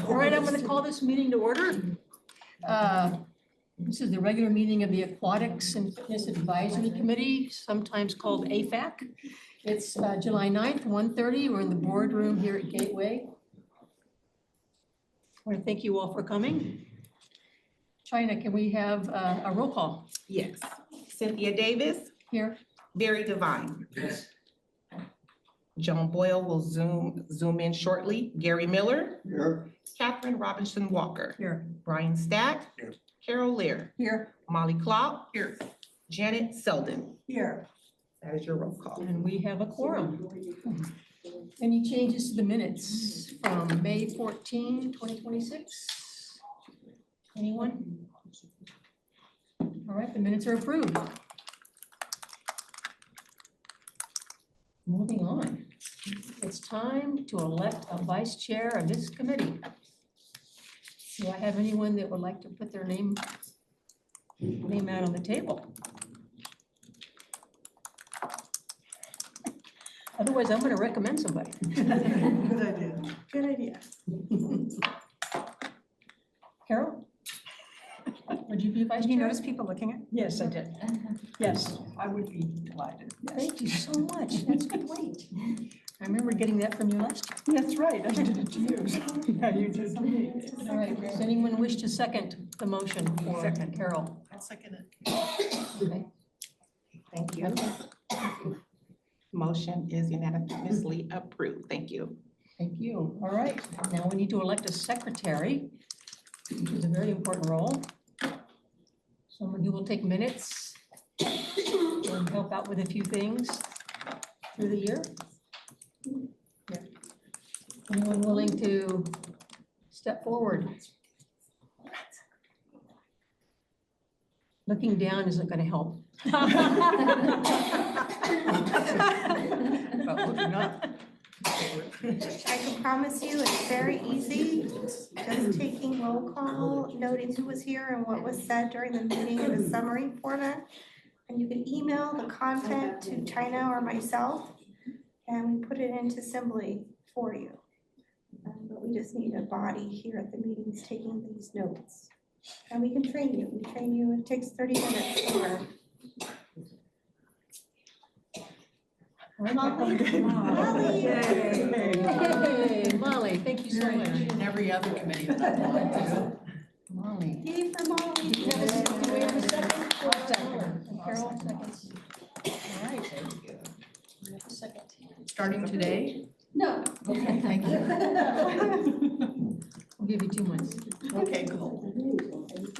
All right, I'm going to call this meeting to order. This is the regular meeting of the Aquatics and Fitness Advisory Committee, sometimes called AFAC. It's July 9th, 1:30. We're in the boardroom here at Gateway. I want to thank you all for coming. China, can we have a roll call? Yes. Cynthia Davis. Here. Barry Devine. Yes. Joan Boyle will zoom in shortly. Gary Miller. Here. Catherine Robinson Walker. Here. Brian Stack. Here. Carol Lear. Here. Molly Klopp. Here. Janet Selden. Here. That is your roll call. And we have a quorum. Any changes to the minutes from May 14, 2026? Anyone? All right, the minutes are approved. Moving on. It's time to elect a vice chair of this committee. Do I have anyone that would like to put their name out on the table? Otherwise, I'm going to recommend somebody. Good idea. Good idea. Carol? Would you be vice Did you chair? notice people looking at? Yes, I did. Yes. I would be delighted. Thank you so much. That's great. I remember getting that from you last year. That's right. I did it to you. Yeah, you did to me. All right, does anyone wish to second the motion for Second. Carol? I'll second it. Okay. Thank you. Motion is unanimously approved. Thank you. Thank you. All right, now we need to elect a secretary, which is a very important role. Someone who will take minutes and help out with a few things through the year. Yeah. Anyone willing to step forward? Looking down isn't going to help. But looking up. I can promise you it's very easy, just taking roll call, noting who was here and what was said during the meeting in a summary format. And you can email the content to China or myself, and we put it into Assembly for you. But we just need a body here at the meetings taking these notes. And we can train you. We train you, it takes 30 minutes to learn. Molly. Molly. Hey, Molly, thank you so much. And every other committee. Molly. Yay for Molly. Do we have a second? Second. Carol, seconds. All right. We have a second. Starting today? No. Okay, thank you. We'll give you 2 months. Okay, cool.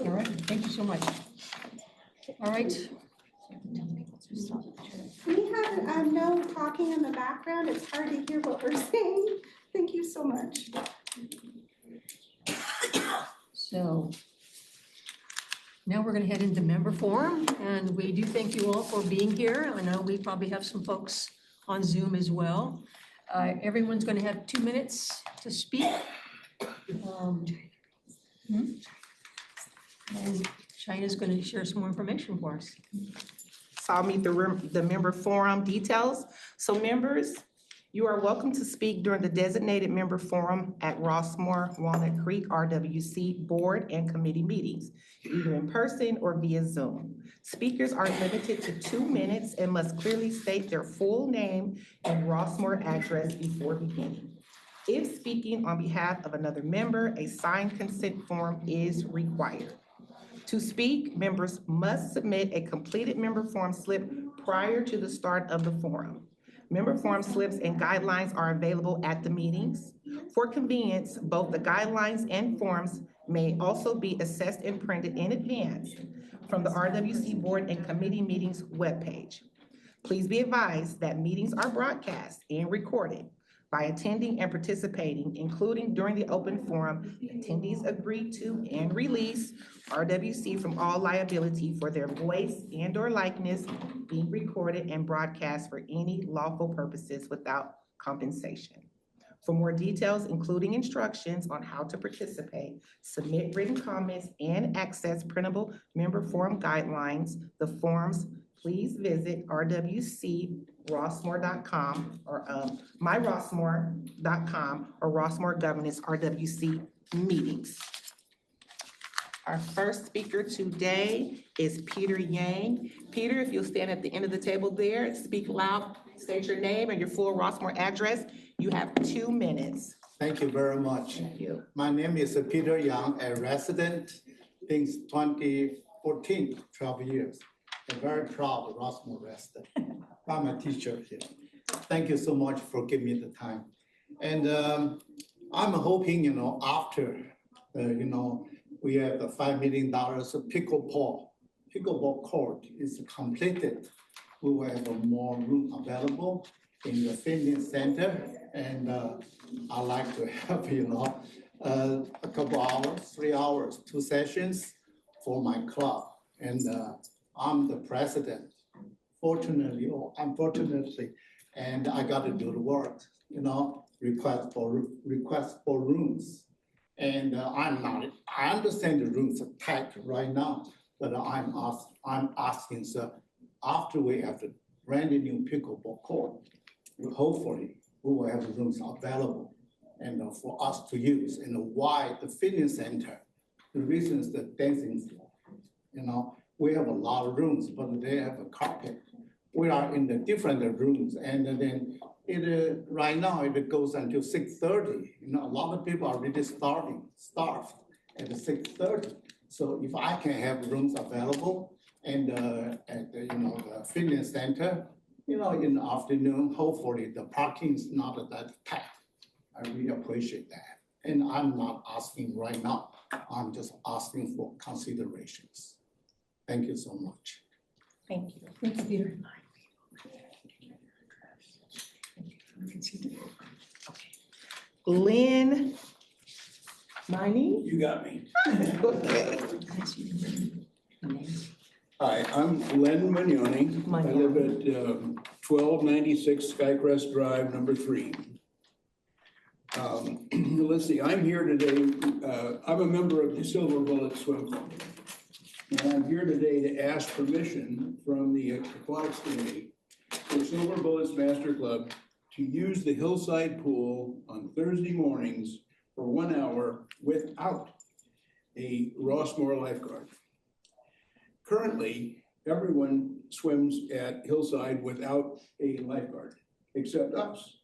All right, thank you so much. All right. We have no talking in the background. It's hard to hear what we're saying. Thank you so much. So now we're going to head into member forum, and we do thank you all for being here. I know we probably have some folks on Zoom as well. Everyone's going to have 2 minutes to speak. And China's going to share some more information for us. So I'll meet the member forum details. So members, you are welcome to speak during the designated member forum at Rossmore, Walnut Creek, RWC board and committee meetings, either in person or via Zoom. Speakers are limited to 2 minutes and must clearly state their full name and Rossmore address before beginning. If speaking on behalf of another member, a signed consent form is required. To speak, members must submit a completed member form slip prior to the start of the forum. Member form slips and guidelines are available at the meetings. For convenience, both the guidelines and forms may also be assessed and printed in advance from the RWC board and committee meetings webpage. Please be advised that meetings are broadcast and recorded. By attending and participating, including during the open forum, attendees agree to and release RWC from all liability for their voice and/or likeness being recorded and broadcast for any lawful purposes without compensation. For more details, including instructions on how to participate, submit written comments, and access printable member forum guidelines, the forms, please visit RWC rossmore.com or myrossmore.com or Rossmore Governance RWC meetings. Our first speaker today is Peter Yang. Peter, if you'll stand at the end of the table there, speak loud, state your name and your full Rossmore address. You have 2 minutes. Thank you very much. Thank you. My name is Peter Yang, a resident since 2014, 12 years. I'm very proud Rossmore resident. I'm a teacher here. Thank you so much for giving me the time. And I'm hoping, after, we have the $5 million pickleball court is completed. We will have more room available in the fitness center. And I like to have, a couple hours, 3 hours, 2 sessions for my club. And I'm the president, fortunately or unfortunately, and I got to do the work, request for rooms. And I understand the rooms are tight right now, but I'm asking, sir, after we have the brand new pickleball court, hopefully we will have rooms available and for us to use. And why the fitness center, the reason is the dancing floor. We have a lot of rooms, but they have a carpet. We are in the different rooms, and then right now it goes until 6:30. A lot of people are really starved at 6:30. So if I can have rooms available and at the fitness center, in the afternoon, hopefully the parking is not that tight. I really appreciate that. And I'm not asking right now. I'm just asking for considerations. Thank you so much. Thank you. Thank you, Peter. Glenn Miney. You got me. Okay. Hi, I'm Len Magnoni. I live at 1296 Skycrest Drive, number 3. Let's see, I'm here today. I'm a member of the Silver Bullet Swim Club. And I'm here today to ask permission from the Aquatics Committee for Silver Bullets Master Club to use the hillside pool on Thursday mornings for 1 hour without a Rossmore lifeguard. Currently, everyone swims at Hillside without a lifeguard, except us.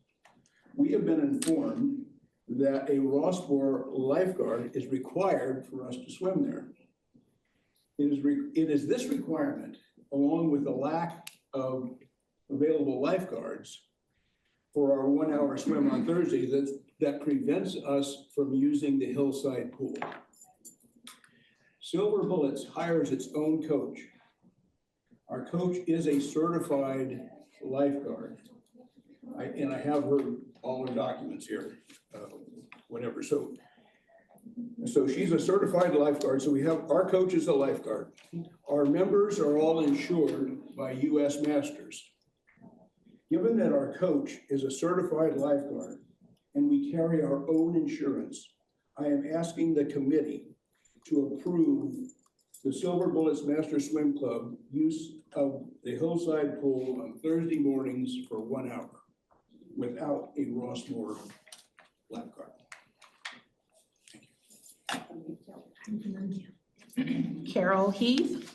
We have been informed that a Rossmore lifeguard is required for us to swim there. It is this requirement, along with the lack of available lifeguards for our 1 hour swim on Thursday, that prevents us from using the hillside pool. Silver Bullets hires its own coach. Our coach is a certified lifeguard. And I have all her documents here, whatever. So she's a certified lifeguard. So we have, our coach is a lifeguard. Our members are all insured by US Masters. Given that our coach is a certified lifeguard and we carry our own insurance, I am asking the committee to approve the Silver Bullets Master Swim Club use of the hillside pool on Thursday mornings for 1 hour without a Rossmore lifeguard. Carol Heath.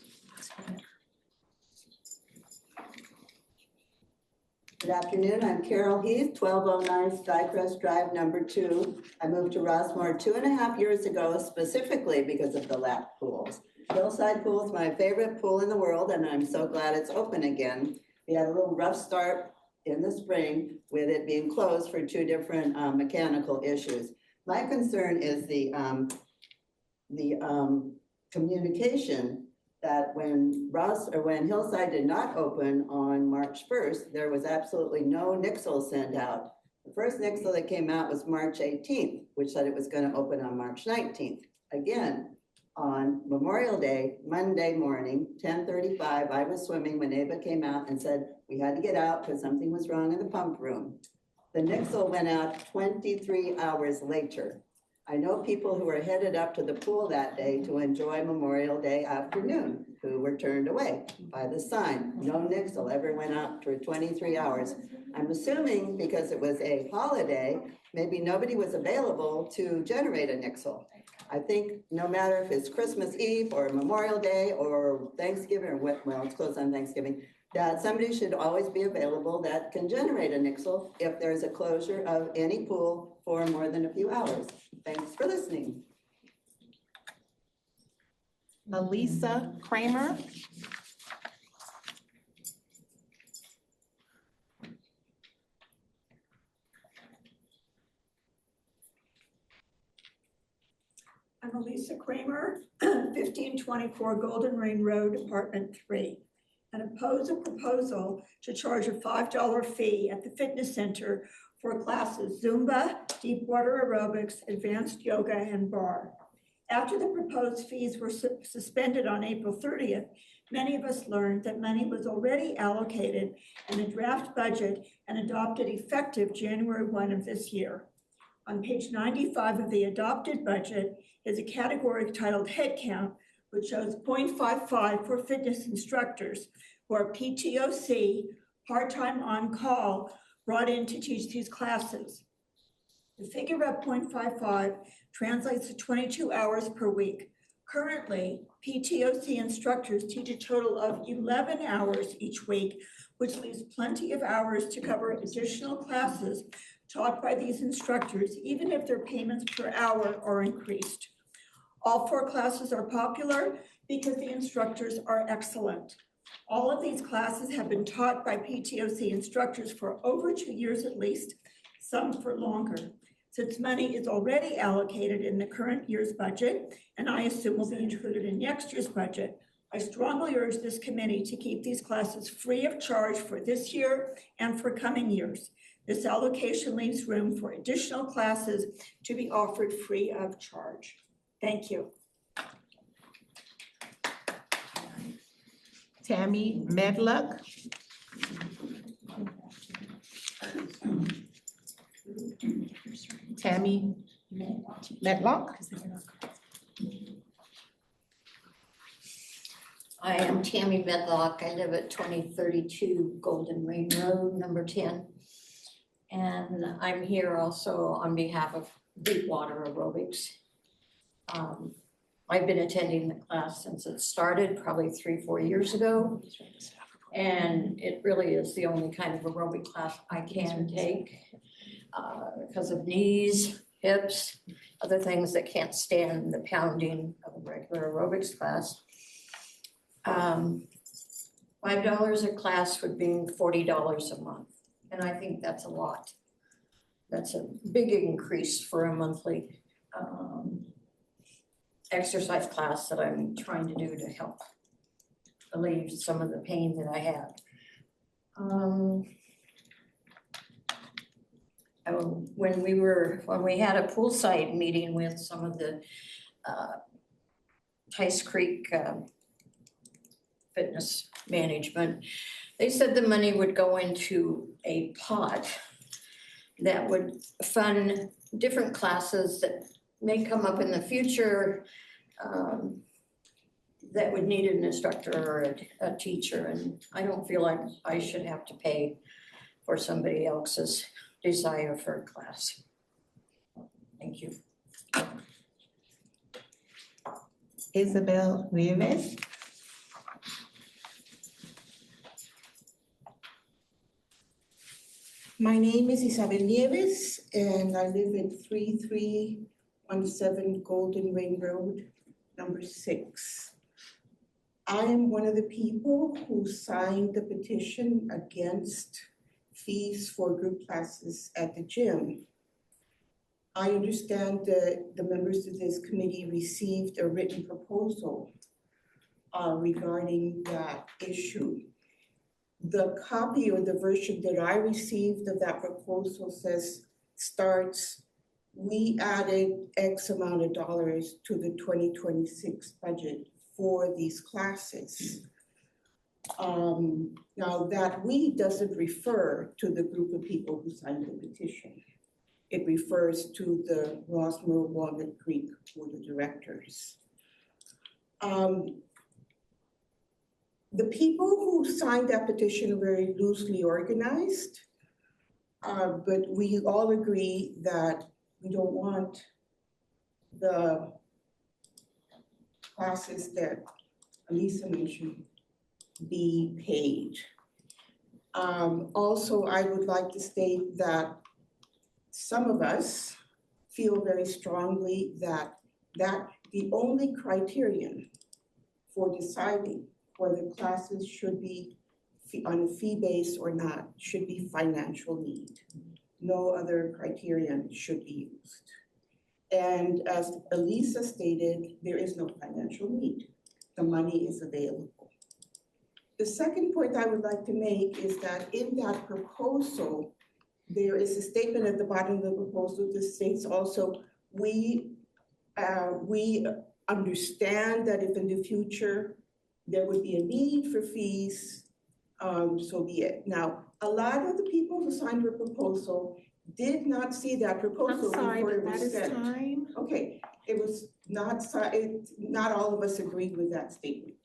Good afternoon, I'm Carol Heath, 1209 Skycrest Drive, number 2. I moved to Rossmore 2.5 years ago, specifically because of the lap pools. Hillside Pool is my favorite pool in the world, and I'm so glad it's open again. We had a little rough start in the spring with it being closed for 2 different mechanical issues. My concern is the communication that when Hillside did not open on March 1st, there was absolutely no nixle sent out. The first nixle that came out was March 18th, which said it was going to open on March 19th. Again, on Memorial Day, Monday morning, 10:35, I was swimming when Ava came out and said we had to get out because something was wrong in the pump room. The nixle went out 23 hours later. I know people who were headed up to the pool that day to enjoy Memorial Day afternoon, who were turned away by the sign. No nixle ever went up for 23 hours. I'm assuming because it was a holiday, maybe nobody was available to generate a nixle. I think no matter if it's Christmas Eve or Memorial Day or Thanksgiving or what, well, it's closed on Thanksgiving, that somebody should always be available that can generate a nixle if there's a closure of any pool for more than a few hours. Thanks for listening. Elisa Kramer. I'm Elisa Kramer, 1524 Golden Rain Road, Apartment 3, and oppose a proposal to charge a $5 fee at the fitness center for classes Zumba, deep water aerobics, advanced yoga, and bar. After the proposed fees were suspended on April 30th, many of us learned that money was already allocated in the draft budget and adopted effective January 1 of this year. On page 95 of the adopted budget is a category titled Headcount, which shows 0.55 for fitness instructors who are PTOC, part-time on-call, brought in to teach these classes. The figure of 0.55 translates to 22 hours per week. Currently, PTOC instructors teach a total of 11 hours each week, which leaves plenty of hours to cover additional classes taught by these instructors, even if their payments per hour are increased. All 4 classes are popular because the instructors are excellent. All of these classes have been taught by PTOC instructors for over 2 years at least, some for longer. Since money is already allocated in the current year's budget, and I assume will be included in next year's budget, I strongly urge this committee to keep these classes free of charge for this year and for coming years. This allocation leaves room for additional classes to be offered free of charge. Thank you. Tammy Medluck. Tammy Medlock. I am Tammy Medlock. I live at 2032 Golden Rain Road, number 10. And I'm here also on behalf of Deep Water Aerobics. I've been attending the class since it started, probably 3-4 years ago. And it really is the only kind of aerobic class I can take because of knees, hips, other things that can't stand the pounding of a regular aerobics class. $5 a class would be $40 a month. And I think that's a lot. That's a big increase for a monthly exercise class that I'm trying to do to help alleviate some of the pain that I have. When we had a poolside meeting with some of the Tice Creek fitness management, they said the money would go into a pot that would fund different classes that may come up in the future that would need an instructor or a teacher. And I don't feel like I should have to pay for somebody else's desire for a class. Thank you. Isabel Rivas. My name is Isabel Nieves, and I live at 3317 Golden Rain Road, number 6. I am one of the people who signed the petition against fees for group classes at the gym. I understand that the members of this committee received a written proposal regarding that issue. The copy or the version that I received of that proposal starts, we added X amount of dollars to the 2026 budget for these classes. Now that we doesn't refer to the group of people who signed the petition. it refers to the Rossmore Walnut Creek Board of Directors. The people who signed that petition are very loosely organized, but we all agree that we don't want the classes that Elisa mentioned be paid. Also, I would like to state that some of us feel very strongly that the only criterion for deciding whether classes should be on a fee base or not should be financial need. No other criterion should be used. And as Elisa stated, there is no financial need. The money is available. The second point I would like to make is that in that proposal, there is a statement at the bottom of the proposal that states also, we understand that if in the future there would be a need for fees, so be it. Now, a lot of the people who signed the proposal did not see that proposal before it was sent. time. Okay, it was not, not all of us agreed with that statement.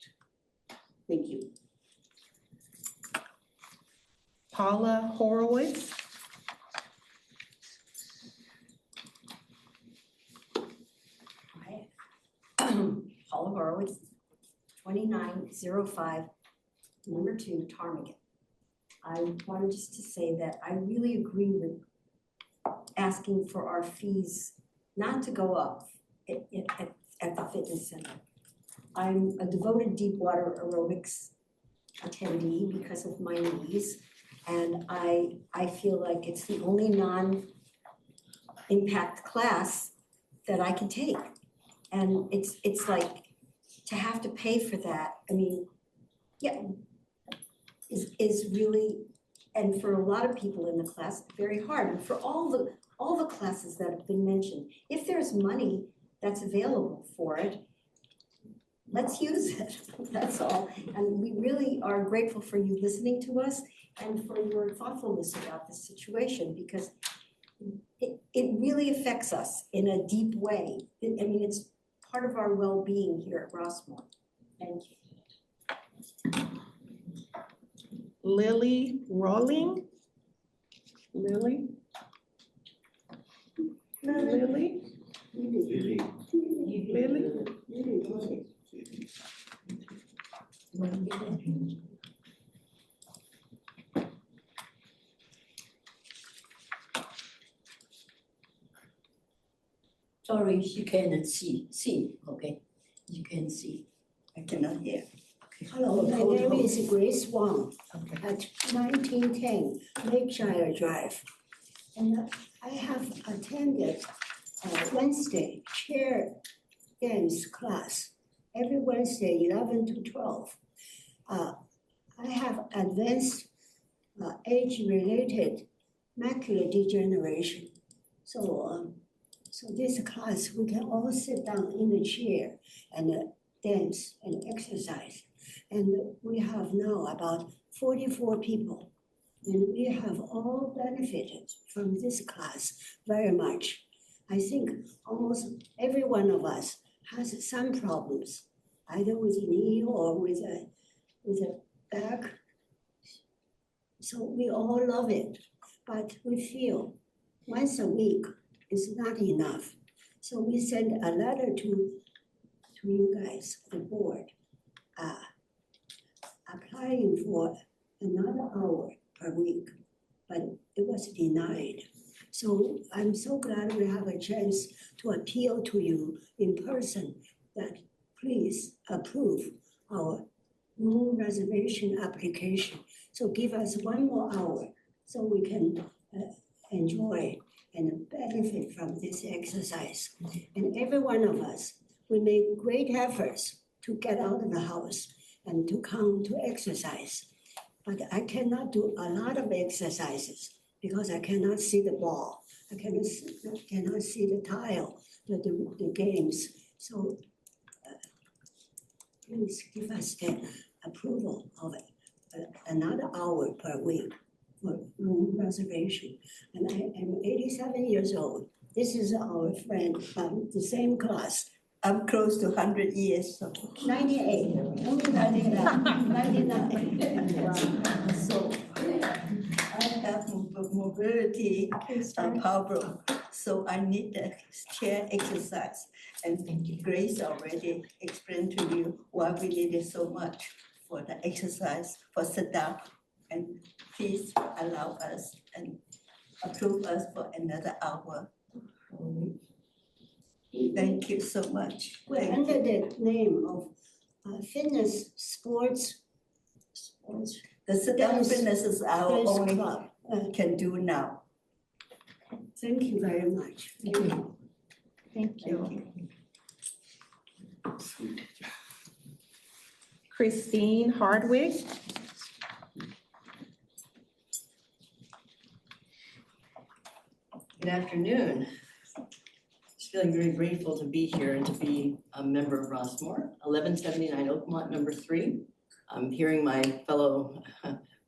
Thank you. Paula Horowitz. Paula Horowitz, 2905, number 2, Ptarmigan. I wanted just to say that I really agree with asking for our fees not to go up at the fitness center. I'm a devoted deep water aerobics attendee because of my knees, and I feel like it's the only non-impact class that I can take. And it's like, to have to pay for that, I mean, yeah, is really, and for a lot of people in the class, very hard. And for all the classes that have been mentioned, if there's money that's available for it, let's use it, that's all. And we really are grateful for you listening to us and for your thoughtfulness about this situation, because it really affects us in a deep way. I mean, it's part of our well-being here at Rossmore. Thank you. Lily Rawling. Lily? Lily? Lily? Sorry, you cannot see, okay? You can see. I cannot hear. Okay. Hello, my name is Grace Wang Okay. at 1910 Lakeshire Drive. And I have attended Wednesday chair games class every Wednesday, 11 to 12. I have advanced age-related macular degeneration. So this class, we can all sit down in the chair and dance and exercise. And we have now about 44 people. And we have all benefited from this class very much. I think almost every one of us has some problems, either with knee or with a back. So we all love it, but we feel once a week is not enough. So we send a letter to you guys, the board, applying for another hour per week, but it was denied. So I'm so glad we have a chance to appeal to you in person that please approve our room reservation application. So give us one more hour so we can enjoy and benefit from this exercise. And every one of us, we make great efforts to get out of the house and to come to exercise. But I cannot do a lot of exercises because I cannot see the ball. I cannot see the tile, the games. So please give us the approval of another hour per week. for room reservation. And I am 87 years old. This is our friend, the same class. I'm close to 100 years, so 98, only 99, 99. So I have mobility problem, so I need the chair exercise. And Grace already explained to you why we need it so much for the exercise, for sit down. And please allow us and approve us for another hour. Thank you so much. We're Thank under you. the name of fitness sports. The sit-down Fitness- fitness is our Fitness only club. can do now. Thank you very much. Thank you. Christine Hardwick. Good afternoon. Just feeling very grateful to be here and to be a member of Rossmore, 1179 Oakmont, number 3. I'm hearing my fellow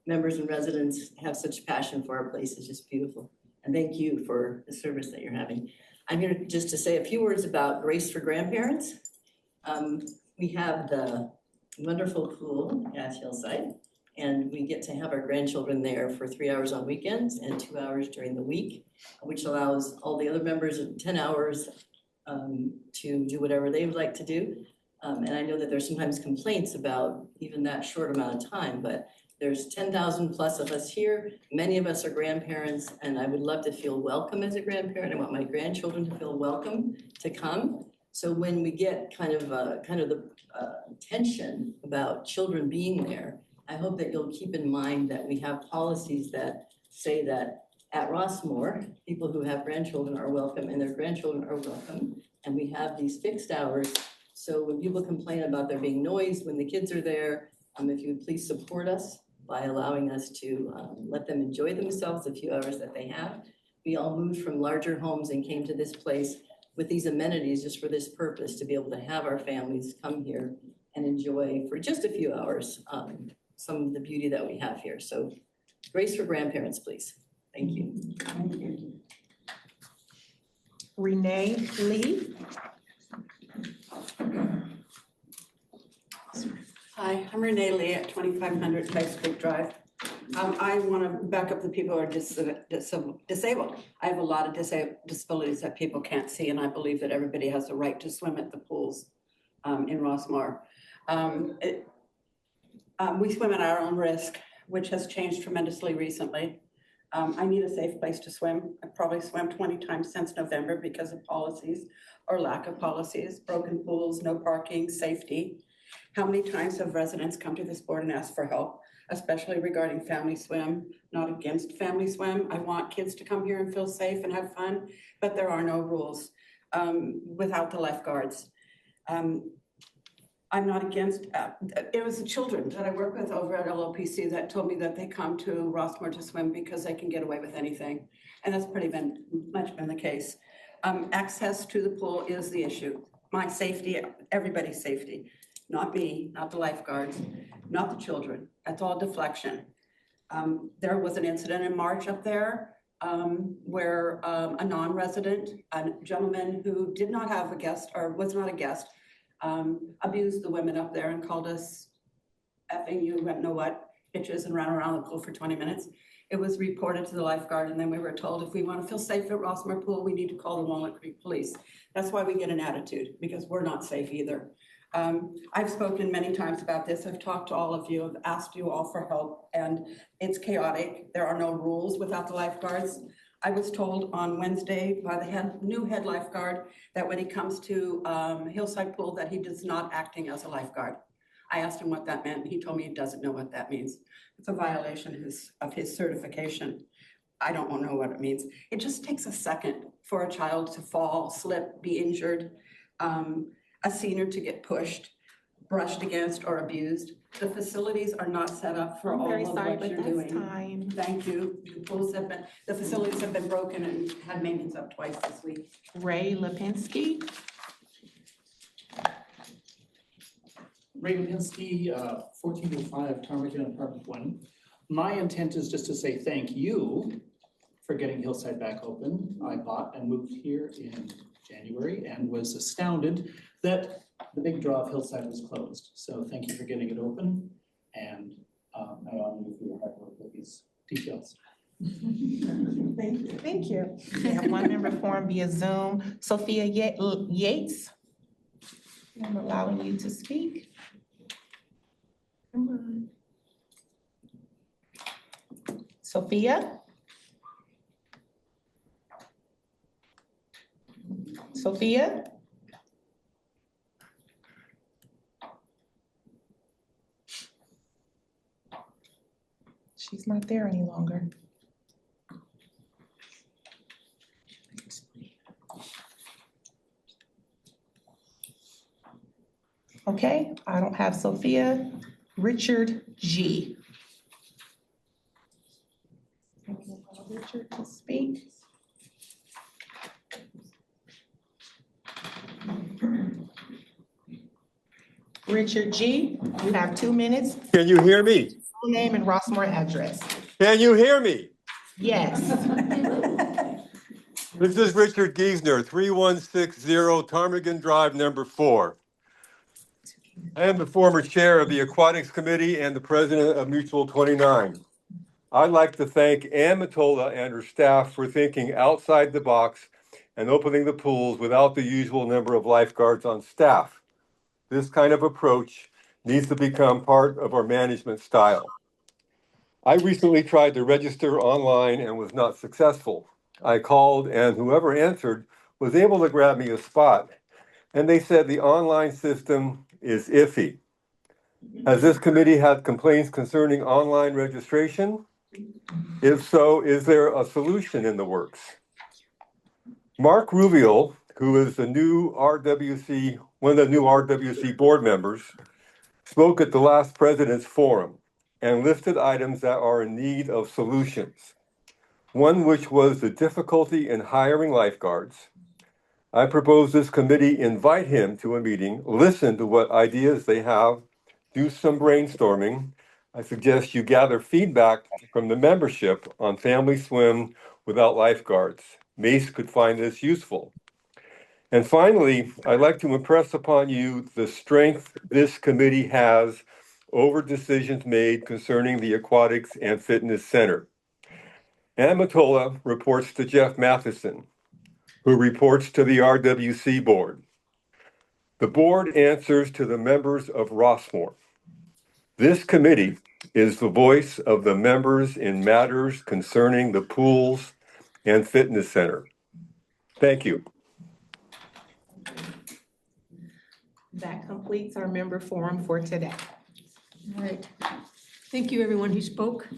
members and residents have such passion for our place. It's just beautiful. And thank you for the service that you're having. I'm here just to say a few words about Grace for Grandparents. We have the wonderful pool at Hillside, and we get to have our grandchildren there for 3 hours on weekends and 2 hours during the week, which allows all the other members 10 hours to do whatever they would like to do. And I know that there's sometimes complaints about even that short amount of time, but there's 10,000 plus of us here. Many of us are grandparents, and I would love to feel welcome as a grandparent. I want my grandchildren to feel welcome to come. So when we get kind of the tension about children being there, I hope that you'll keep in mind that we have policies that say that at Rossmore, people who have grandchildren are welcome and their grandchildren are welcome. And we have these fixed hours. So when people complain about there being noise when the kids are there, if you would please support us by allowing us to let them enjoy themselves the few hours that they have. We all moved from larger homes and came to this place with these amenities just for this purpose, to be able to have our families come here and enjoy for just a few hours some of the beauty that we have here. So Grace for Grandparents, please. Thank you. Renee Lee. Hi, I'm Renee Lee at 2500 High Street Drive. I want to back up the people who are disabled. I have a lot of disabilities that people can't see, and I believe that everybody has the right to swim at the pools in Rossmore. We swim at our own risk, which has changed tremendously recently. I need a safe place to swim. I've probably swam 20 times since November because of policies or lack of policies, broken pools, no parking, safety. How many times have residents come to this board and asked for help, especially regarding family swim? Not against family swim. I want kids to come here and feel safe and have fun, but there are no rules without the lifeguards. I'm not against, it was the children that I work with over at LOPC that told me that they come to Rossmore to swim because they can get away with anything. And that's pretty much been the case. Access to the pool is the issue. My safety, everybody's safety, not me, not the lifeguards, not the children. That's all deflection. There was an incident in March up there where a non-resident, a gentleman who did not have a guest or was not a guest, abused the women up there and called us effing you don't know what bitches and ran around the pool for 20 minutes. It was reported to the lifeguard, and then we were told if we want to feel safe at Rossmore Pool, we need to call the Walnut Creek Police. That's why we get an attitude, because we're not safe either. I've spoken many times about this. I've talked to all of you. I've asked you all for help, and it's chaotic. There are no rules without the lifeguards. I was told on Wednesday by the new head lifeguard that when he comes to Hillside Pool that he is not acting as a lifeguard. I asked him what that meant. He told me he doesn't know what that means. It's a violation of his certification. I don't know what it means. It just takes a second for a child to fall, slip, be injured, a senior to get pushed, brushed against, or abused. The facilities are not set up for all of what you're doing. Time. Thank you. The facilities have been broken and had maintenance up twice this week. Ray Lipinski. Ray Lipinski, 1405 Ptarmigan Apartment 1. my intent is just to say thank you for getting Hillside back open. I bought and moved here in January and was astounded that the big draw of Hillside was closed. So thank you for getting it open, and I honor you for your hard work with these details. Thank you. Thank you. We have one member forum via Zoom. Sophia Yates. I'm allowing you to speak. Come on. Sophia? Sophia? She's not there any longer. Okay, I don't have Sophia. Richard G. Richard to speak. Richard G, you have 2 minutes. Can you hear me? Full name and Rossmore address. Can you hear me? Yes. This is Richard Giesner, 3160 Ptarmigan Drive, number 4. I am the former chair of the Aquatics Committee and the president of Mutual 29. I'd like to thank Ann Matola and her staff for thinking outside the box and opening the pools without the usual number of lifeguards on staff. This kind of approach needs to become part of our management style. I recently tried to register online and was not successful. I called and whoever answered was able to grab me a spot, and they said the online system is iffy. Has this committee had complaints concerning online registration? If so, is there a solution in the works? Mark Rubio, who is the new RWC, one of the new RWC board members, spoke at the last President's Forum and listed items that are in need of solutions. One which was the difficulty in hiring lifeguards. I propose this committee invite him to a meeting, listen to what ideas they have, do some brainstorming. I suggest you gather feedback from the membership on family swim without lifeguards. Mace could find this useful. And finally, I'd like to impress upon you the strength this committee has over decisions made concerning the Aquatics and Fitness Center. Ann Matola reports to Jeff Matheson, who reports to the RWC board. The board answers to the members of Rossmore. This committee is the voice of the members in matters concerning the pools and fitness center. Thank you. That completes our member forum for today. All right. Thank you, everyone who spoke.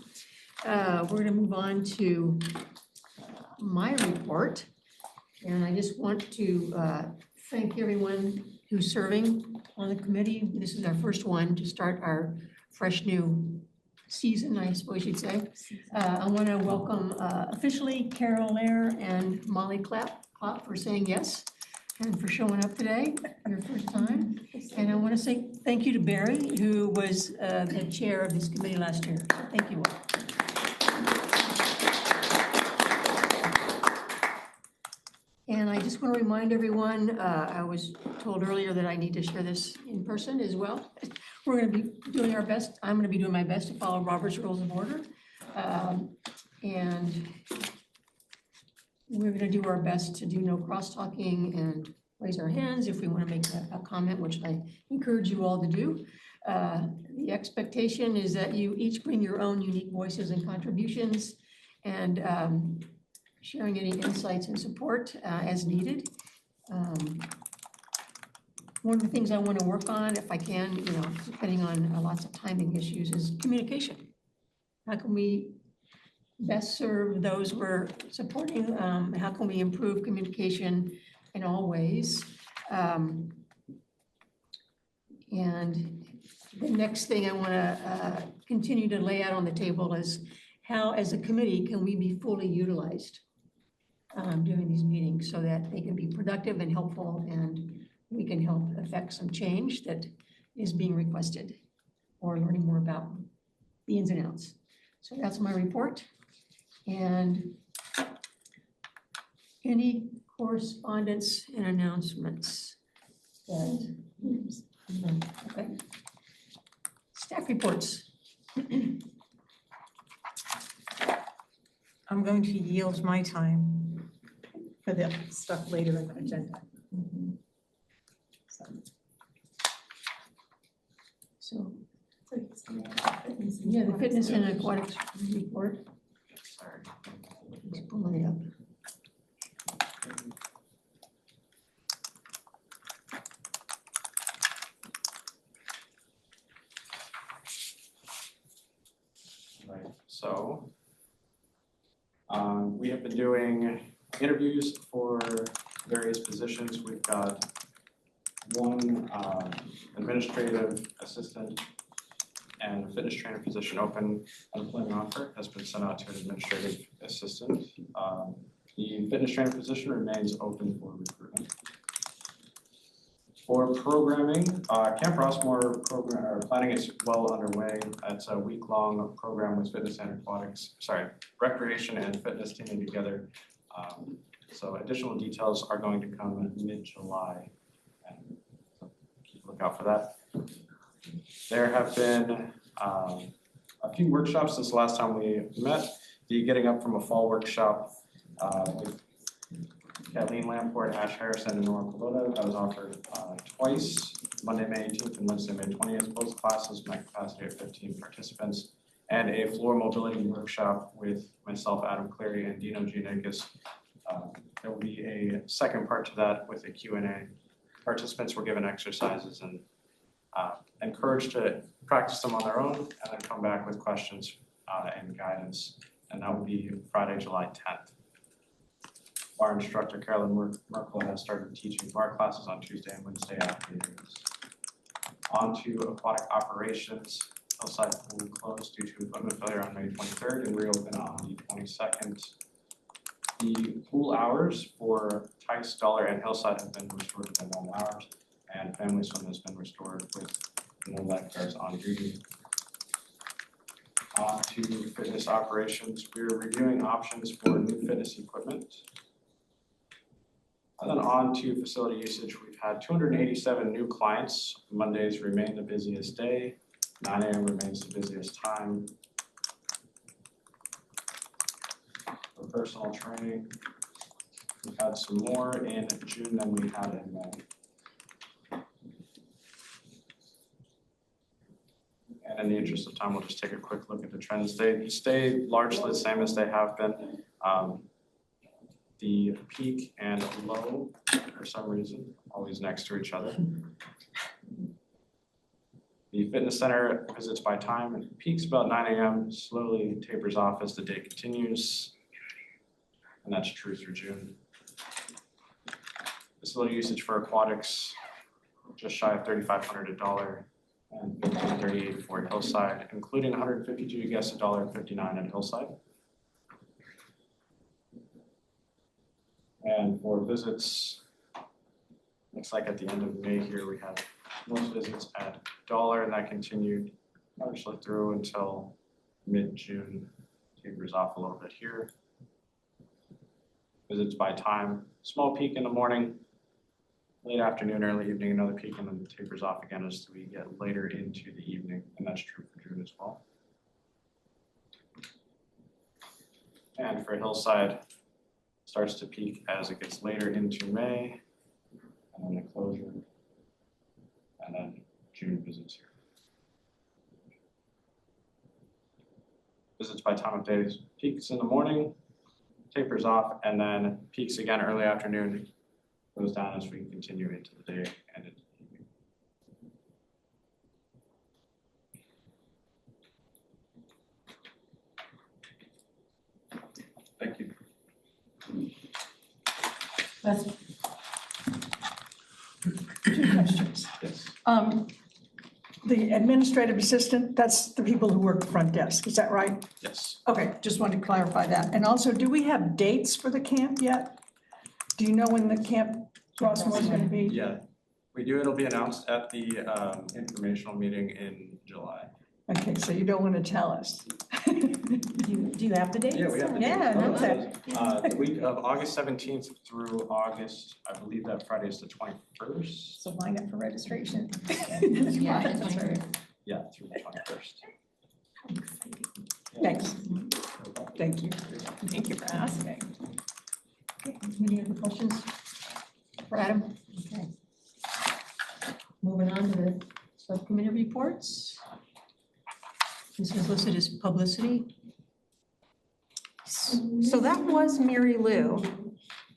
We're going to move on to my report. And I just want to thank everyone who's serving on the committee. This is our first one to start our fresh new season, I suppose you'd say. I want to welcome officially Carol Lair and Molly Clapp for saying yes and for showing up today, your first time. And I want to say thank you to Barry, who was the chair of this committee last year. So thank you all. And I just want to remind everyone, I was told earlier that I need to share this in person as well. We're going to be doing our best. I'm going to be doing my best to follow Robert's Rules of Order. And we're going to do our best to do no cross-talking and raise our hands if we want to make a comment, which I encourage you all to do. The expectation is that you each bring your own unique voices and contributions, and sharing any insights and support as needed. One of the things I want to work on, if I can, depending on lots of timing issues, is communication. How can we best serve those we're supporting? How can we improve communication in all ways? And the next thing I want to continue to lay out on the table is how, as a committee, can we be fully utilized during these meetings so that they can be productive and helpful, and we can help affect some change that is being requested or learning more about the ins and outs. So that's my report. And any correspondence and announcements? Okay. Staff reports. I'm going to yield my time for the stuff later in the agenda. So, yeah, the fitness and aquatics report. Sorry. Just pulling it up. Right, so we have been doing interviews for various positions. We've got one administrative assistant and fitness trainer position open. Unemployment offer has been sent out to an administrative assistant. The fitness trainer position remains open for recruitment. For programming, Camp Rossmore program planning is well underway. It's a week-long program with fitness and aquatics, recreation and fitness teaming together. So additional details are going to come in mid-July. And so keep a lookout for that. There have been a few workshops since the last time we met. The Getting Up from a Fall workshop with Kathleen Lamport, Ash Harrison, and Nora Pelota. That was offered twice, Monday, May 18th and Wednesday, May 20th. Both classes, my capacity of 15 participants. And a floor mobility workshop with myself, Adam Cleary, and Dino Gianakis. There will be a second part to that with a Q&A. Participants were given exercises and encouraged to practice them on their own and then come back with questions and guidance. And that will be Friday, July 10th. Bar instructor Carolyn Merkel has started teaching bar classes on Tuesday and Wednesday afternoons. On to aquatic operations. Hillside pool closed due to equipment failure on May 23rd and reopen on the 22nd. The pool hours for Tice, Dollar, and Hillside have been restored to their normal hours, and family swim has been restored with no lifeguards on duty. On to fitness operations. We're reviewing options for new fitness equipment. And then on to facility usage. We've had 287 new clients. Mondays remain the busiest day. 9 a.m. remains the busiest time. For personal training, we've had some more in June than we had in May. And in the interest of time, we'll just take a quick look at the trends. They stay largely the same as they have been. The peak and low, for some reason, always next to each other. The fitness center visits by time and peaks about 9 a.m., slowly tapers off as the day continues. And that's true through June. Facility usage for aquatics, just shy of $3,500 $1 and $138 for Hillside, including 152 guests, $1.59 at Hillside. And for visits, looks like at the end of May here, we have most visits at $1, and that continued largely through until mid-June. Tapers off a little bit here. Visits by time, small peak in the morning, late afternoon, early evening, another peak, and then tapers off again as we get later into the evening, and that's true for June as well. And for Hillside, starts to peak as it gets later into May, and then the closure, and then June visits here. Visits by time of day, peaks in the morning, tapers off, and then peaks again early afternoon, goes down as we continue into the day and into the evening. Thank you. Two questions. Yes. The administrative assistant, that's the people who work the front desk, is that right? Yes. Okay, just wanted to clarify that. And also, do we have dates for the camp yet? Do you know when the Camp Rossmore is going to be? Yeah, we do. It'll be announced at the informational meeting in July. Okay, so you don't want to tell us. Do you have the dates? Yeah, we have the Yeah, dates. announce it. The week of August 17th through August, I believe that Friday is the 21st. So line up for registration. Yeah, that's right. Yeah, through the 21st. Thanks. Thank you. Thank you for asking. Any other questions for Adam? Okay. Moving on to the subcommittee reports. This is listed as publicity. So that was Mary Lou.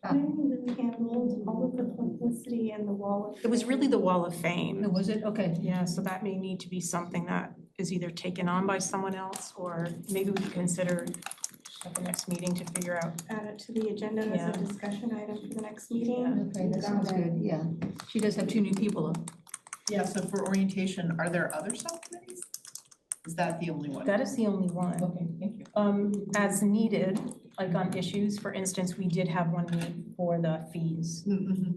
Who handled all of the publicity and the wall of. It was really the Wall of Fame. Oh, was it? Okay. Yeah, so that may need to be something that is either taken on by someone else, or maybe we could consider at the next meeting to figure out. Add it to the agenda Yeah. as a discussion item for the next meeting. Okay, that sounds good, yeah. She does have two new people though. Yeah, so for orientation, are there other subcommittees? Is that the only one? That is the only one. Okay, thank you. As needed, like on issues, for instance, we did have one need for the fees.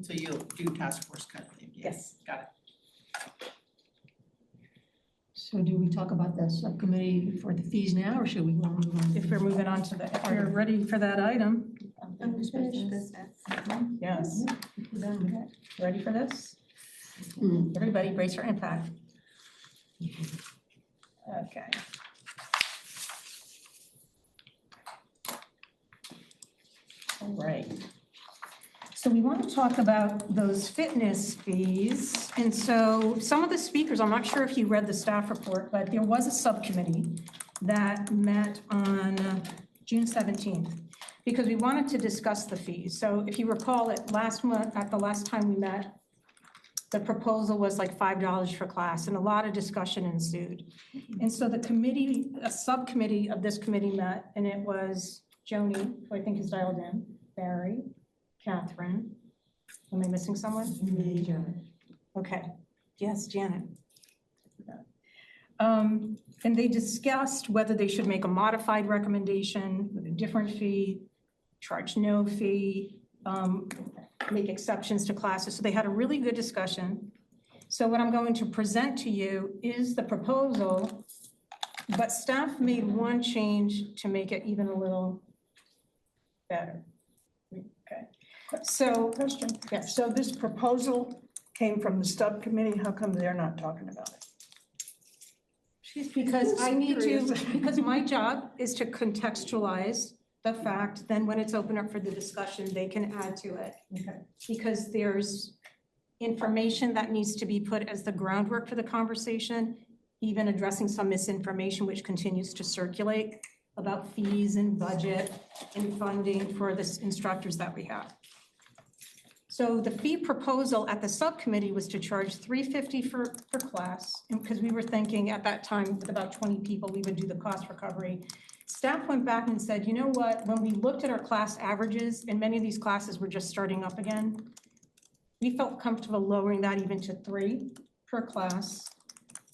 So you'll do task force kind of thing? Yes. Got it. So do we talk about the subcommittee for the fees now, or should we go move on? If we're moving on to the, if we're ready for that item, Unfinished business. yes. We're done with that. Ready for this? Everybody brace for impact. Okay. All right. So we want to talk about those fitness fees. And so some of the speakers, I'm not sure if you read the staff report, but there was a subcommittee that met on June 17th because we wanted to discuss the fees. So if you recall it last month, at the last time we met, the proposal was like $5 for class and a lot of discussion ensued. And so the committee, a subcommittee of this committee met, and it was Joni, who I think is dialed in, Barry, Catherine. Am I missing someone? Okay, yes, Janet. And they discussed whether they should make a modified recommendation with a different fee, charge no fee, make exceptions to classes. So they had a really good discussion. So what I'm going to present to you is the proposal, but staff made one change to make it even a little better. Okay, so. Question. Yes. So this proposal came from the subcommittee. How come they're not talking about it? Because I need to, because my job is to contextualize the fact, then when it's open up for the discussion, they can add to it. Okay. Because there's information that needs to be put as the groundwork for the conversation, even addressing some misinformation which continues to circulate about fees and budget and funding for the instructors that we have. So the fee proposal at the subcommittee was to charge $350 for class, and because we were thinking at that time with about 20 people, we would do the cost recovery. Staff went back and said, you know what, when we looked at our class averages, and many of these classes were just starting up again, we felt comfortable lowering that even to $3 per class,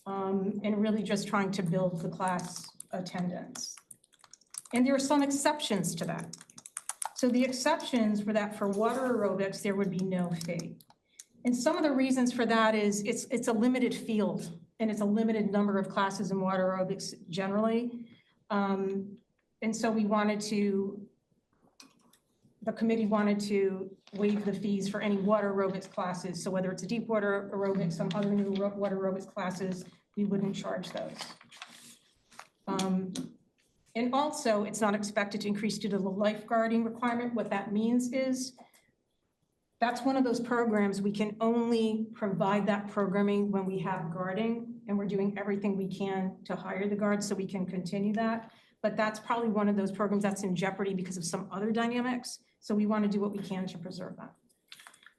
and really just trying to build the class attendance. And there are some exceptions to that. So the exceptions were that for water aerobics, there would be no fee. And some of the reasons for that is it's a limited field and it's a limited number of classes in water aerobics generally. And so we wanted to, the committee wanted to waive the fees for any water aerobics classes. So whether it's a deep water aerobics, some other new water aerobics classes, we wouldn't charge those. And also, it's not expected to increase due to the lifeguarding requirement. What that means is that's one of those programs, we can only provide that programming when we have guarding, and we're doing everything we can to hire the guards so we can continue that. But that's probably one of those programs that's in jeopardy because of some other dynamics. So we want to do what we can to preserve that.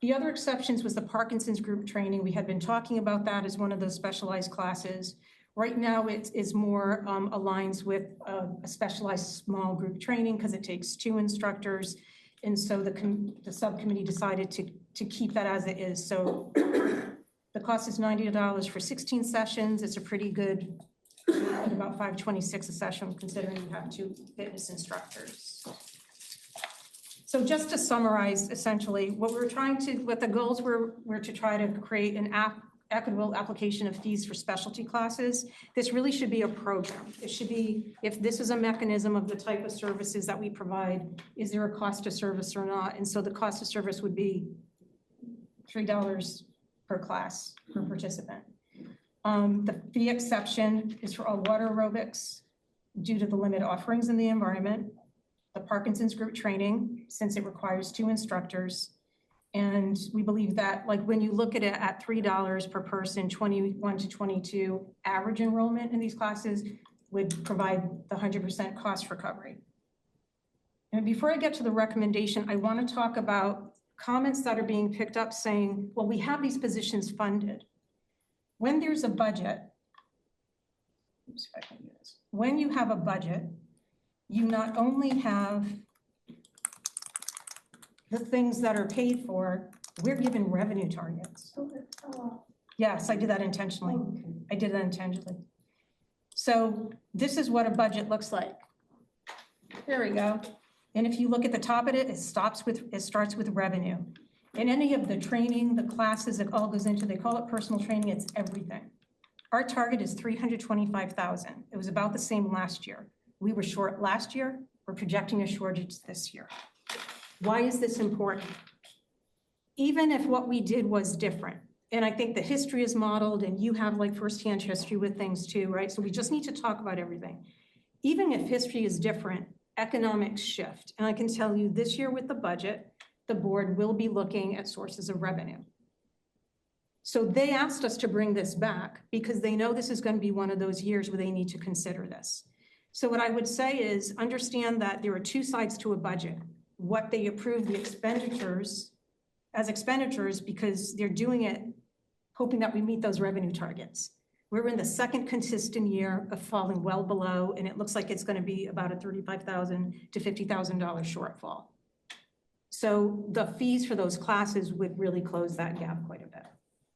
The other exceptions was the Parkinson's group training. We had been talking about that as one of those specialized classes. Right now, it is more aligns with a specialized small group training because it takes 2 instructors. And so the subcommittee decided to keep that as it is. So the cost is $90 for 16 sessions. It's a pretty good, about $526 a session, considering you have 2 fitness instructors. So just to summarize, essentially, what the goals were to try to create an equitable application of fees for specialty classes. This really should be a program. It should be, if this is a mechanism of the type of services that we provide, is there a cost of service or not? And so the cost of service would be $3 per class, per participant. The fee exception is for all water aerobics due to the limited offerings in the environment, the Parkinson's group training, since it requires 2 instructors. And we believe that, like, when you look at it at $3 per person, 21 to 22, average enrollment in these classes would provide the 100% cost recovery. And before I get to the recommendation, I want to talk about comments that are being picked up saying, well, we have these positions funded. When there's a budget, oops, if I can do this. When you have a budget, you not only have the things that are paid for, we're given revenue targets. Yes, I did that intentionally. I did that intentionally. So this is what a budget looks like. There we go. And if you look at the top of it, it starts with revenue. And any of the training, the classes, it all goes into, they call it personal training, it's everything. Our target is 325,000. It was about the same last year. We were short last year. We're projecting a shortage this year. Why is this important? Even if what we did was different, and I think the history is modeled and you have like firsthand history with things too, right? So we just need to talk about everything. Even if history is different, economics shift. And I can tell you this year with the budget, the board will be looking at sources of revenue. So they asked us to bring this back because they know this is going to be one of those years where they need to consider this. So what I would say is understand that there are 2 sides to a budget. What they approve the expenditures as expenditures because they're doing it hoping that we meet those revenue targets. We're in the second consistent year of falling well below, and it looks like it's going to be about a $35,000 to $50,000 shortfall. So the fees for those classes would really close that gap quite a bit.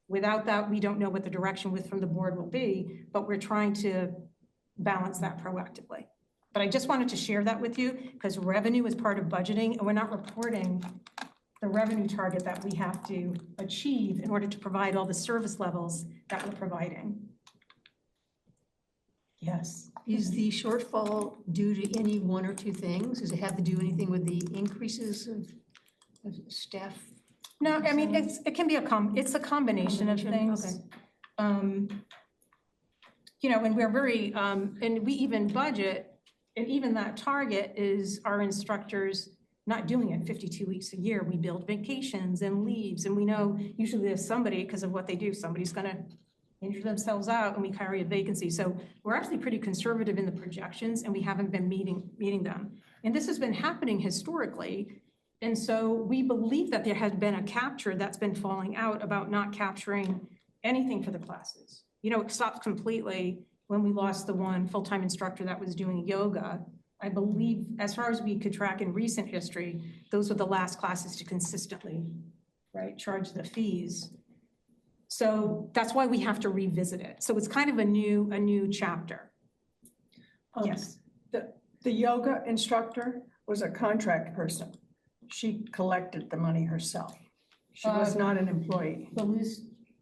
Without that, we don't know what the direction from the board will be, but we're trying to balance that proactively. But I just wanted to share that with you because revenue is part of budgeting and we're not reporting the revenue target that we have to achieve in order to provide all the service levels that we're providing. Yes. Is the shortfall due to any 1 or 2 things? Does it have to do anything with the increases of staff? No, I mean, it can be it's a combination of things. Okay. You know, and we're very, and we even budget, and even that target is our instructors not doing it 52 weeks a year. We build vacations and leaves, and we know usually there's somebody, because of what they do, somebody's gonna injure themselves out and we carry a vacancy. So we're actually pretty conservative in the projections and we haven't been meeting them. And this has been happening historically. And so we believe that there has been a capture that's been falling out about not capturing anything for the classes. You know, it stopped completely when we lost the one full-time instructor that was doing yoga. I believe, as far as we could track in recent history, those were the last classes to consistently, right, charge the fees. So that's why we have to revisit it. So it's kind of a new chapter. Yes. The yoga instructor was a contract person. She collected the money herself. She was not an employee.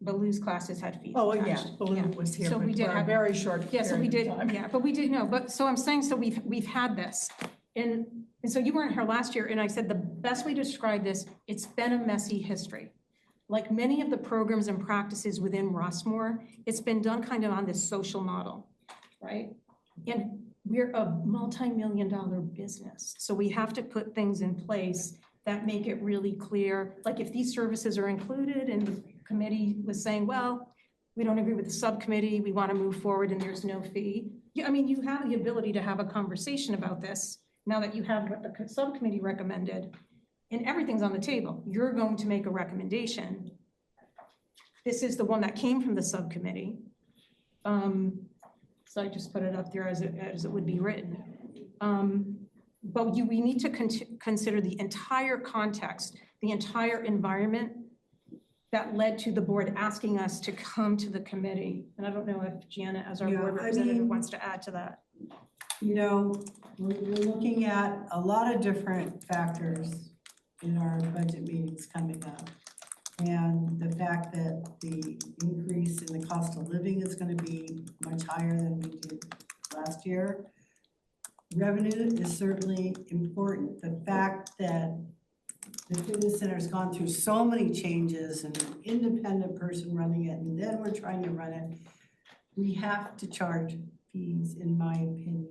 Baloo's classes had fees. Oh, yeah, attached. Baloo was here, So but we did for a have very short Yeah, so we period did, of time. yeah, but we did know, but so I'm saying, so we've had this. And so you weren't here last year, and I said the best way to describe this, it's been a messy history. Like many of the programs and practices within Rossmore, it's been done kind of on this social model, right? And we're a multi-million-dollar business. So we have to put things in place that make it really clear. Like if these services are included and the committee was saying, well, we don't agree with the subcommittee, we want to move forward and there's no fee. Yeah, I mean, you have the ability to have a conversation about this now that you have what the subcommittee recommended and everything's on the table. You're going to make a recommendation. This is the one that came from the subcommittee. So I just put it up there as it would be written. But we need to consider the entire context, the entire environment that led to the board asking us to come to the committee. And I don't know if Janet, as our board representative, wants to add to that. You know, we're looking at a lot of different factors in our budget meetings coming up. And the fact that the increase higher than we did last year. Revenue is certainly important. The fact that the fitness center's gone through so many changes and an independent person running it, and then we're trying to run it, we have to charge fees, in my opinion,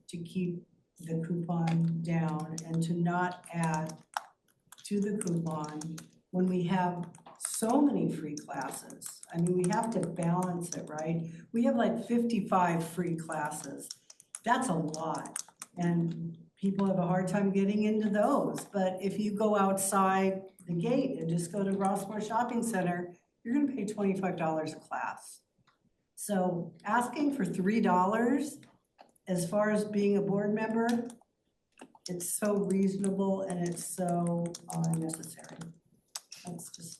to keep the coupon down and to not add to the coupon when we have so many free classes. I mean, we have to balance it, right? We have like 55 free classes. That's a lot. And people have a hard time getting into those. But if you go outside the gate and just go to Rossmore Shopping Center, you're gonna pay $25 a class. So asking for $3 as far as being a board member, it's so reasonable and it's so unnecessary. That's just.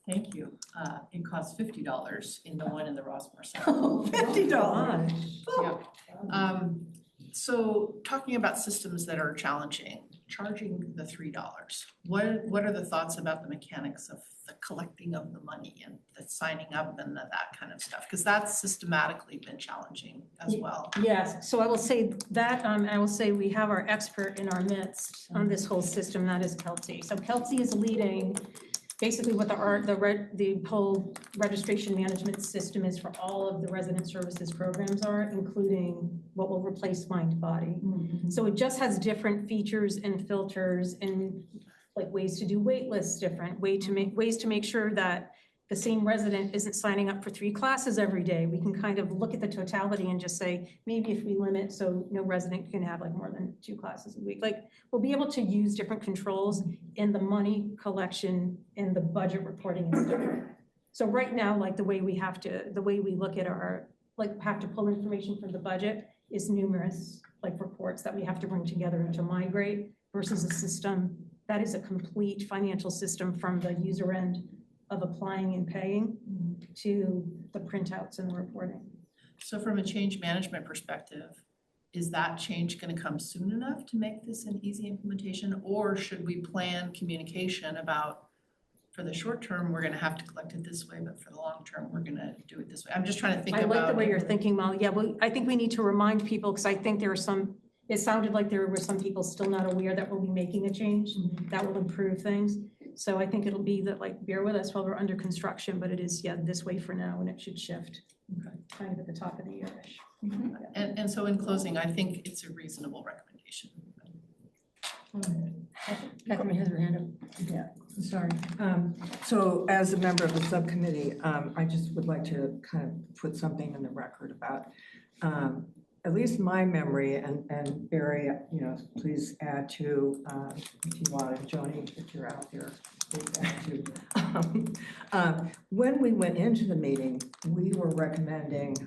Thank you. It costs $50 in the one in the Rossmore Center. $50. Yeah. So talking about systems that are challenging, charging the $3, what are the thoughts about the mechanics of the collecting of the money and the signing up and that kind of stuff? Because that's systematically been challenging as well. Yes, so I will say that, I will say we have our expert in our midst on this whole system, that is Kelsey. So Kelsey is leading basically what the whole registration management system is for all of the resident services programs are, including what will replace Mind Body. So it just has different features and filters and like ways to do wait lists different, ways to make sure that the same resident isn't signing up for 3 classes every day. We can kind of look at the totality and just say, maybe if we limit so no resident can have like more than 2 classes a week. Like we'll be able to use different controls in the money collection and the budget reporting and stuff. So right now, like the way we look at our, like have to pull information from the budget is numerous like reports that we have to bring together and to migrate versus a system that is a complete financial system from the user end of applying and paying to the printouts and the reporting. So from a change management perspective, is that change going to come soon enough to make this an easy implementation? Or should we plan communication about, for the short term, we're going to have to collect it this way, but for the long term, we're going to do it this way? I'm just trying to think about. I like the way you're thinking, Molly. Yeah, well, I think we need to remind people, because I think there are some, it sounded like there were some people still not aware that we'll be making a change that will improve things. So I think it'll be that, like, bear with us while we're under construction, but it is, yeah, this way for now, and it should shift kind of at the top of the year-ish. And so in closing, I think it's a reasonable recommendation. Beckman has her hand up. Yeah, sorry. So as a member of the subcommittee, I just would like to kind of put something in the record about at least my memory, and Barry, you know, please add to if you want, and Joni, if you're out there, please add to. When we went into the meeting, we were recommending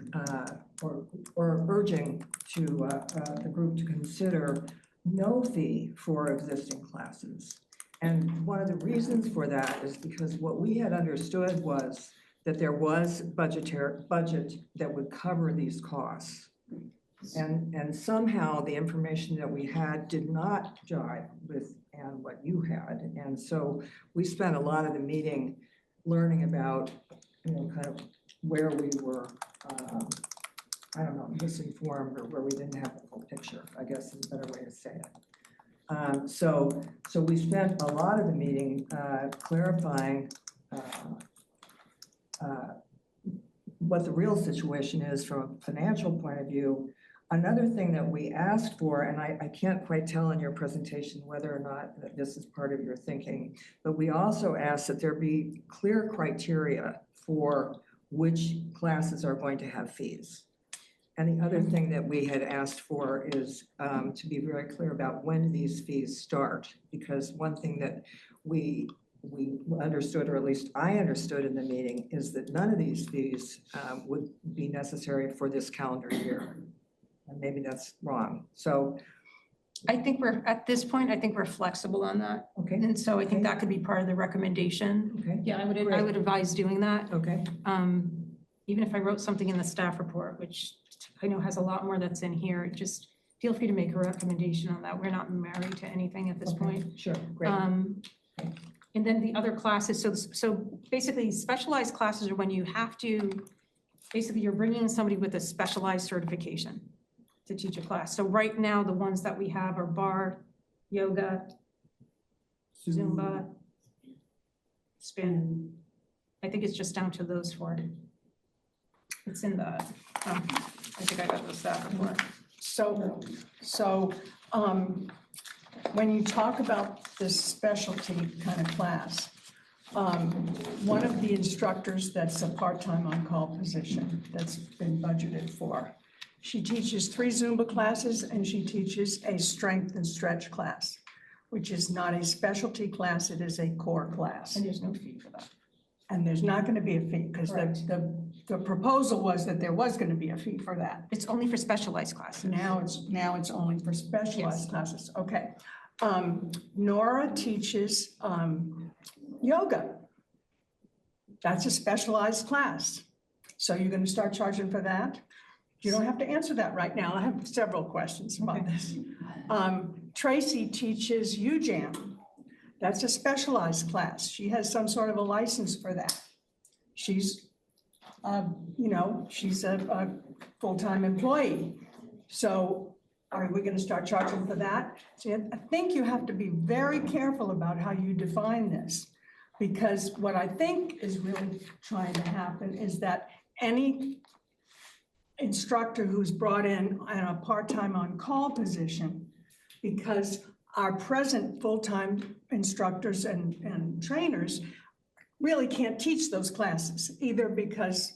or urging to the group to consider no fee for existing classes. And one of the reasons for that is because what we had understood was that there was budget that would cover these costs. And somehow the information that we had did not jive with and what you had. And so we spent a lot of the meeting learning about, you know, kind of where we were, I don't know, misinformed, or where we didn't have the full picture, I guess is a better way to say it. So we spent a lot of the meeting clarifying what the real situation is from a financial point of view. Another thing that we asked for, and I can't quite tell in your presentation whether or not that this is part of your thinking, but we also asked that there be clear criteria for which classes are going to have fees. And the other thing that we had asked for is to be very clear about when these fees start, because one thing that we understood, or at least I understood in the meeting, is that none of these fees would be necessary for this calendar year. And maybe that's wrong. So I think we're, at this point, I think we're flexible on that. Okay. And so I think that could be part of the recommendation. Okay. Yeah, I would advise doing that. Okay. Even if I wrote something in the staff report, which I know has a lot more that's in here, just feel free to make a recommendation on that. We're not married to anything at this point. Sure, great. And then the other classes, so basically specialized classes are when you have to basically you're bringing in somebody with a specialized certification to teach a class. So right now, the ones that we have are bar, yoga, Zumba, spin. I think it's just down to those four. It's in the, I think I got the staff report. So, when you talk about this specialty kind of class, one of the instructors that's a part-time on-call position that's been budgeted for, she teaches 3 Zumba classes and she teaches a strength and stretch class, which is not a specialty class, it is a core class. And there's no fee for that. And there's not going to be a fee, because the proposal was that there was going to be a fee for that. It's only for specialized classes. Now it's only for specialized classes, okay. Nora teaches yoga. That's a specialized class. So you're going to start charging for that? You don't have to answer that right now. I have several questions about this. Tracy teaches UJAM. That's a specialized class. She has some sort of a license for that. She's, she's a full-time employee. So are we going to start charging for that? So I think you have to be very careful about how you define this, because what I think is really trying to happen is that any instructor who's brought in a part-time on-call position, because our present full-time instructors and trainers really can't teach those classes, either because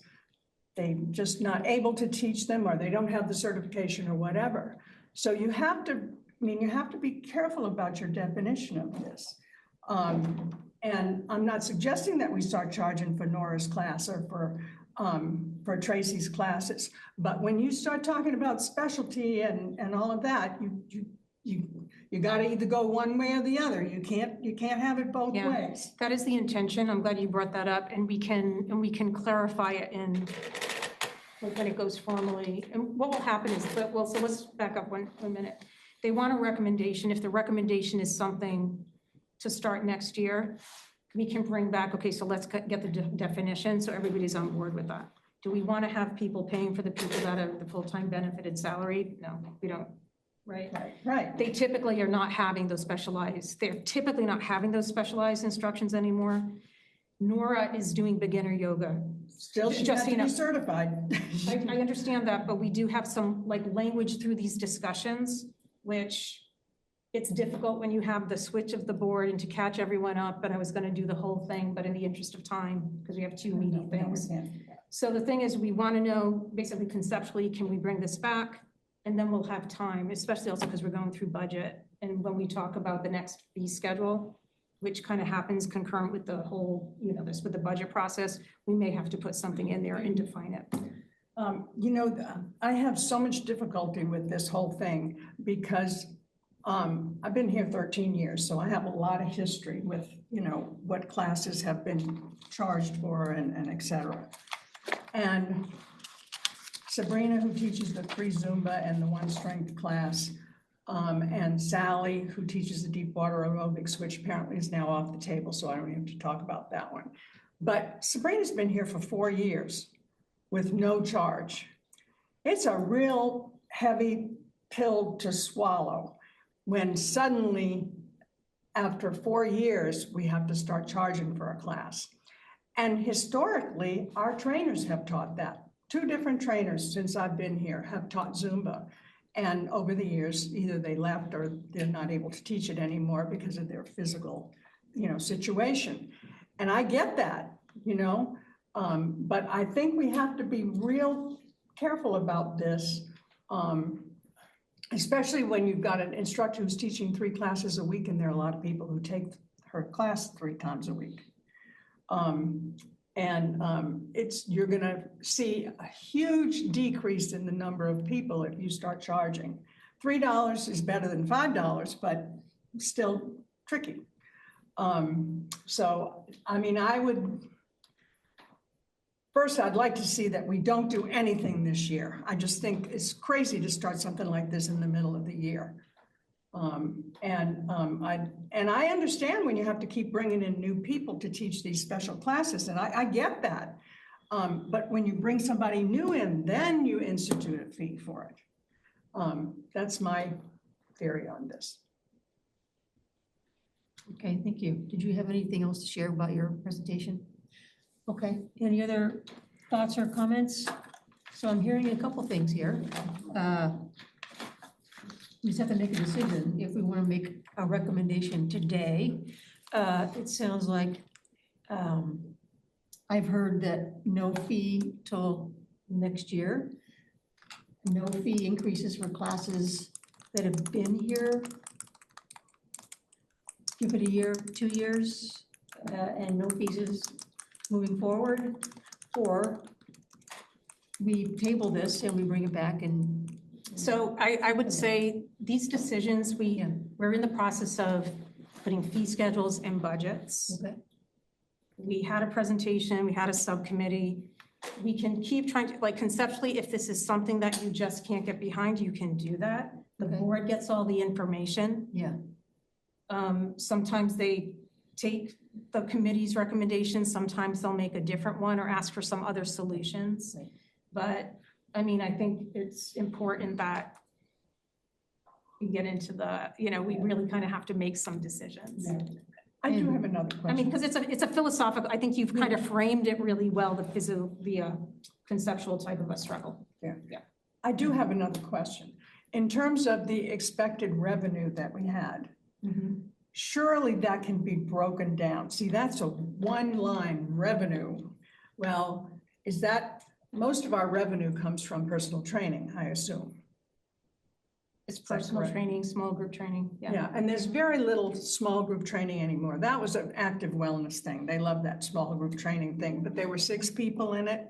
they're just not able to teach them or they don't have the certification or whatever. So you have to be careful about your definition of this. And I'm not suggesting that we start charging for Nora's class or for Tracy's classes, but when you start talking about specialty and all of that, you got to either go one way or the other. You can't have it both ways. That is the intention. I'm glad you brought that up, and we can clarify it in when it goes formally. And what will happen is, so let's back up one minute. They want a recommendation. If the recommendation is something to start next year, we can bring back, okay, so let's get the definition so everybody's on board with that. Do we want to have people paying for the people that are the full-time benefited salary? No, we don't. Right. They typically are not having those specialized, they're typically not having those specialized instructions anymore. Nora is doing beginner yoga. Still, she has to be certified. I understand that, but we do have some language through these discussions, which it's difficult when you have the switch of the board and to catch everyone up, and I was gonna do the whole thing, but in the interest of time, because we have 2 meaty things. So the thing is, we wanna know, basically conceptually, can we bring this back? And then we'll have time, especially also because we're going through budget. And when we talk about the next fee schedule, which kind of happens concurrent with the whole, with the budget process, we may have to put something in there and define it. I have so much difficulty with this whole thing because I've been here 13 years, so I have a lot of history with, what classes have been charged for and et cetera. And Sabrina, who teaches the 3 Zumba and the 1 strength class, and Sally, who teaches the deep water aerobics, which apparently is now off the table, so I don't even have to talk about that one. But Sabrina's been here for 4 years with no charge. It's a real heavy pill to swallow when suddenly, after 4 years, we have to start charging for a class. And historically, our trainers have taught that. 2 different trainers since I've been here have taught Zumba. And over the years, either they left or they're not able to teach it anymore because of their physical, situation. And I get that, but I think we have to be real careful about this, especially when you've got an instructor who's teaching 3 classes a week, and there are a lot of people who take her class 3 times a week. You're gonna see a huge decrease in the number of people if you start charging. $3 is better than $5, but still tricky. First, I'd like to see that we don't do anything this year. I just think it's crazy to start something like this in the middle of the year. I understand when you have to keep bringing in new people to teach these special classes, and I get that. But when you bring somebody new in, then you institute a fee for it. That's my theory on this. Okay, thank you. Did you have anything else to share about your presentation? Okay, any other thoughts or comments? So I'm hearing a couple things here. We just have to make a decision if we want to make a recommendation today. It sounds like I've heard that no fee till next year. No fee increases for classes that have been here. Give it a year, 2 years, and no fees moving forward. Or we table this and we bring it back and. So I would say these decisions, we're in the process of putting fee schedules and budgets. Okay. We had a presentation, we had a subcommittee. We can keep trying to, like conceptually, if this is something that you just can't get behind, you can do that. The board gets all the information. Yeah. Sometimes they take the committee's recommendations, sometimes they'll make a different one or ask for some other solutions. Right. But I mean, I think it's important that we get into the, we really kind of have to make some decisions. I do have another question. I mean, because it's a philosophical, I think you've kind of framed it really well, the conceptual type of a struggle. Yeah. I do have another question. In terms of the expected revenue that we had, surely that can be broken down. See, that's a one-line revenue. Well, is that, most of our revenue comes from personal training, I assume. It's personal training, small group training, Yeah, and there's very little small group training anymore. That was an active wellness thing. They love that small group training thing, but there were 6 people in it.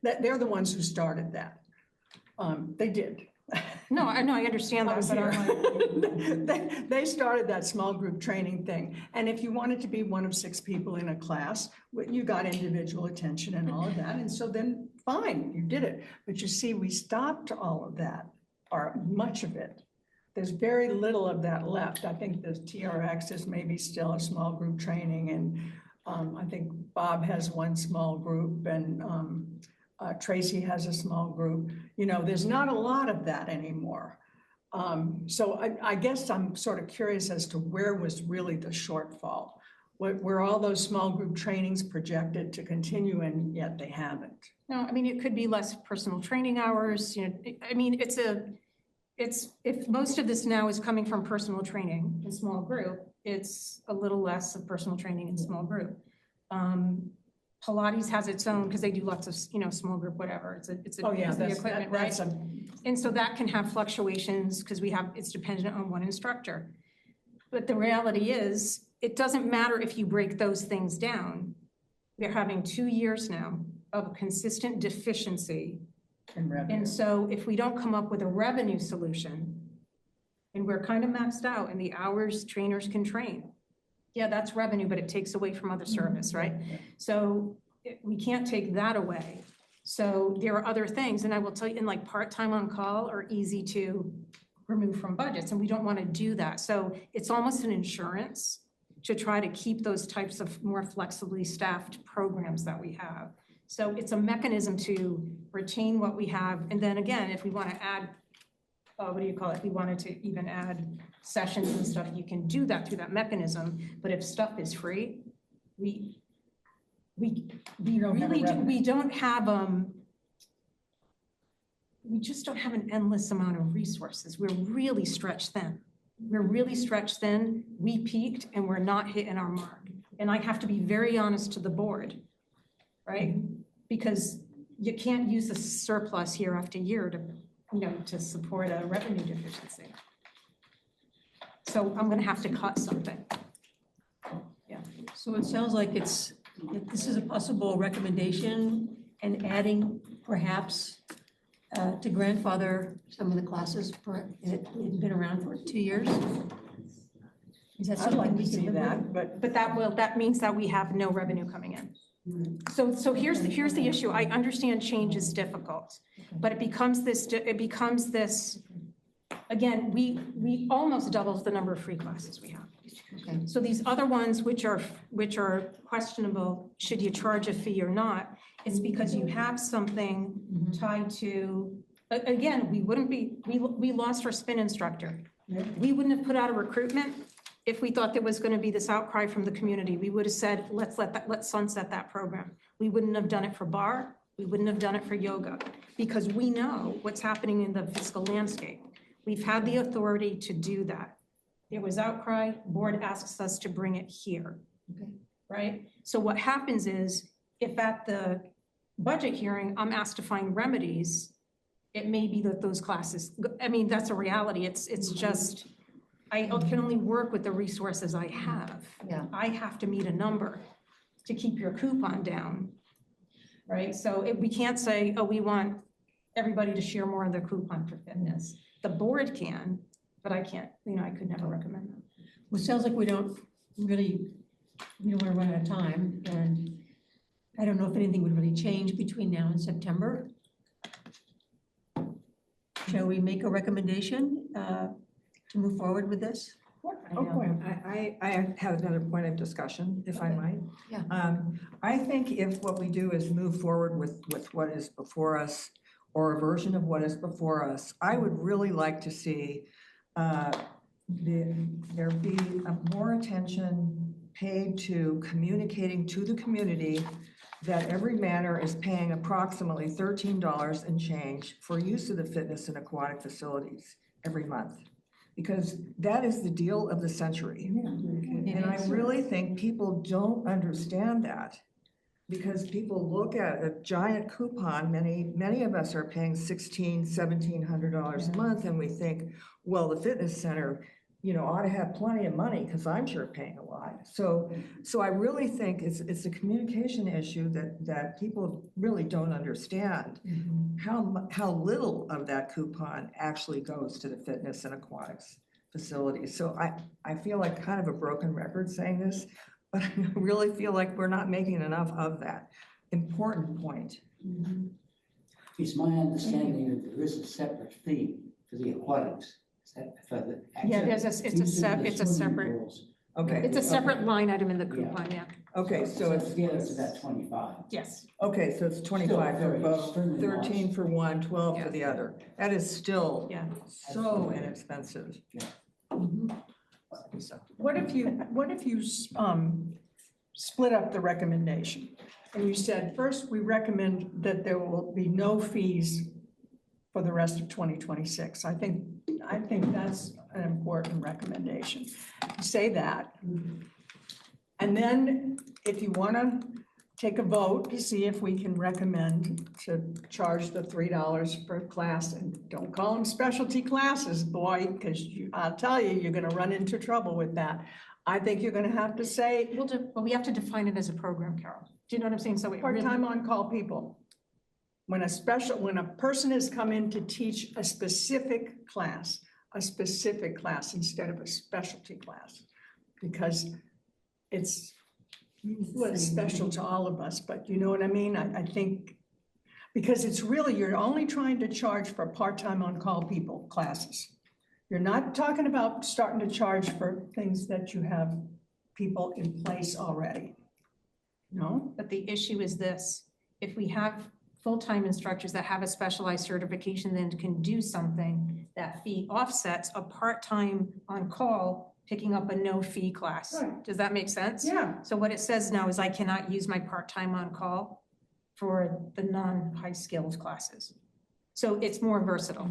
They're the ones who started that. They did. No, I understand that, but I'm like. They started that small group training thing. And if you wanted to be one of 6 people in a class, you got individual attention and all of that. And so then, fine, you did it. But you see, we stopped all of that, or much of it. There's very little of that left. I think the TRX is maybe still a small group training. And I think Bob has one small group and Tracy has a small group. There's not a lot of that anymore. So I guess I'm sort of curious as to where was really the shortfall. Were all those small group trainings projected to continue and yet they haven't? No, I mean, it could be less personal training hours, I mean, if most of this now is coming from personal training in small group, it's a little less of personal training in small group. Pilates has its own, because they do lots of, small group, whatever, it's the equipment, right? And so that can have fluctuations because it's dependent on one instructor. But the reality is, it doesn't matter if you break those things down. We're having 2 years now of consistent deficiency. And so if we don't come up with a revenue solution, and we're kind of maxed out in the hours trainers can train, yeah, that's revenue, but it takes away from other service, right? So we can't take that away. So there are other things, and I will tell you, like part-time on call are easy to remove from budgets, and we don't want to do that. So it's almost an insurance to try to keep those types of more flexibly staffed programs that we have. So it's a mechanism to retain what we have. And then again, if we want to add, if we wanted to even add sessions and stuff, you can do that through that mechanism. But if stuff is free, we just don't have an endless amount of resources. We're really stretched thin. We peaked and we're not hitting our mark. And I have to be very honest to the board, right? Because you can't use a surplus year after year to support a revenue deficiency. So I'm gonna have to cut something. Yeah. So it sounds like this is a possible recommendation, and adding perhaps to grandfather some of the classes that have been around for 2 years. Is that something we can live with? But that means that we have no revenue coming in. So here's the issue. I understand change is difficult, but it becomes this, again, we almost doubles the number of free classes we have. Okay. So these other ones which are questionable, should you charge a fee or not? It's because you have something tied to, again, we lost our spin instructor. We wouldn't have put out a recruitment if we thought there was going to be this outcry from the community. We would have said, let's sunset that program. We wouldn't have done it for bar. We wouldn't have done it for yoga, because we know what's happening in the fiscal landscape. We've had the authority to do that. There was outcry, board asks us to bring it here, right? So what happens is, if at the budget hearing, I'm asked to find remedies, it may be that those classes, I mean, that's a reality. It's just, I can only work with the resources I have. Yeah. I have to meet a number to keep your coupon down, right? So we can't say, oh, we want everybody to share more of their coupon for fitness. The board can, but I can't, I could never recommend them. Well, it sounds like we don't want to run out of time, and I don't know if anything would really change between now and September. Shall we make a recommendation to move forward with this? I have another point of discussion, if I might. Yeah. I think if what we do is move forward with what is before us, or a version of what is before us, I would really like to see there be more attention paid to communicating to the community that every manor is paying approximately $13 and change for use of the fitness and aquatic facilities every month. Because that is the deal of the century. And I really think people don't understand that. Because people look at a giant coupon, many of us are paying $1,600, $1,700 a month, and we think, well, the fitness center, ought to have plenty of money, because I'm sure paying a lot. So I really think it's a communication issue that people really don't understand how little of that coupon actually goes to the fitness and aquatics facilities. So I feel like kind of a broken record saying this, but I really feel like we're not making enough of that important point. It's my understanding that there is a separate fee for the aquatics. Is that for the Yeah, it's a separate. Okay. It's a separate line item in the coupon, yeah. Okay, so it's about 25. Yes. Okay, so it's 25 for very both, extremely 13 for one, 12 for the other. That is still Yeah. so inexpensive. What if you split up the recommendation? And you said, first, we recommend that there will be no fees for the rest of 2026. I think that's an important recommendation. Say that. And then if you want to take a vote to see if we can recommend to charge the $3 per class, and don't call them specialty classes, boy, because I'll tell you, you're going to run into trouble with that. I think you're going to have to say. Well, we have to define it as a program, Carol. Do you know what I'm saying? So part-time on-call people. When a person has come in to teach a specific class instead of a specialty class, because it's special to all of us, but you know what I mean? I think, because it's really, you're only trying to charge for part-time on-call people classes. You're not talking about starting to charge for things that you have people in place already. No? But the issue is this: if we have full-time instructors that have a specialized certification, then can do something, that fee offsets a part-time on-call picking up a no-fee class. Right. Does that make sense? Yeah. So what it says now is I cannot use my part-time on-call for the non-high skills classes. So it's more versatile.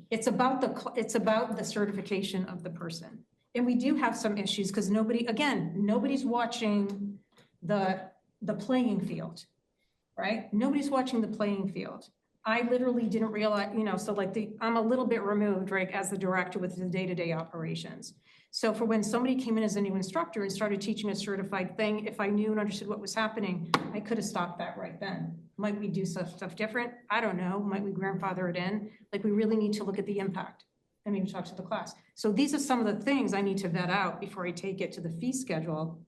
It's about the certification of the person. And we do have some issues because nobody's watching the playing field, right? Nobody's watching the playing field. I literally didn't realize, so I'm a little bit removed, right, as the director with the day-to-day operations. So for when somebody came in as a new instructor and started teaching a certified thing, if I knew and understood what was happening, I could have stopped that right then. Might we do stuff different? I don't know. Might we grandfather it in? We really need to look at the impact and maybe talk to the class. So these are some of the things I need to vet out before I take it to the fee schedule,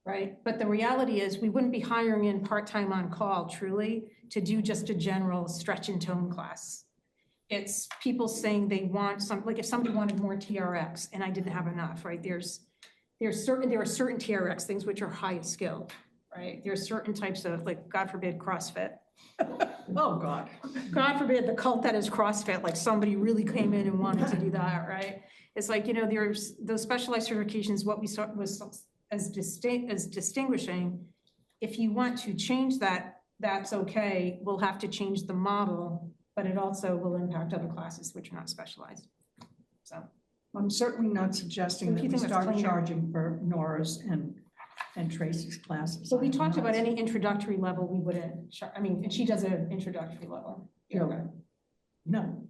right? But the reality is we wouldn't be hiring in part-time on call truly to do just a general stretch and tone class. It's people saying they want if somebody wanted more TRX and I didn't have enough, right? There's there are certain TRX things which are high skill, right? There are certain types of, like, God forbid, CrossFit. Oh, God. God forbid the cult that is CrossFit, like somebody really came in and wanted to do that, right? It's like, you know, there's those specialized certifications, what we saw was as distinguishing. If you want to change that, that's okay. We'll have to change the model, but it also will impact other classes which are not specialized. So I'm certainly not suggesting If that you we think that's start cleaner. charging for Nora's and Tracy's classes. So we I'm talked not- about any introductory level, we wouldn't, I mean, and she does an introductory level. No, no,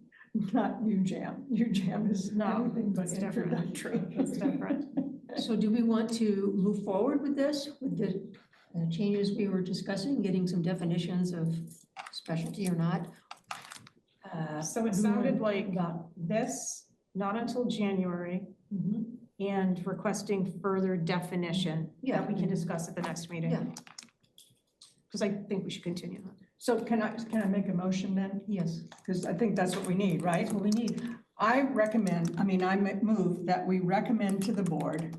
not UJAM. UJAM is No, anything but it's different. introductory. It's different. So do we want to move forward with this, with the changes we were discussing, getting some definitions of specialty or not? So it sounded like this, not until January, and requesting further definition that we can discuss at the next meeting. Yeah. Because I think we should continue. So can I make a motion then? Yes. Because I think that's what we need, right? That's what we need. I move that we recommend to the board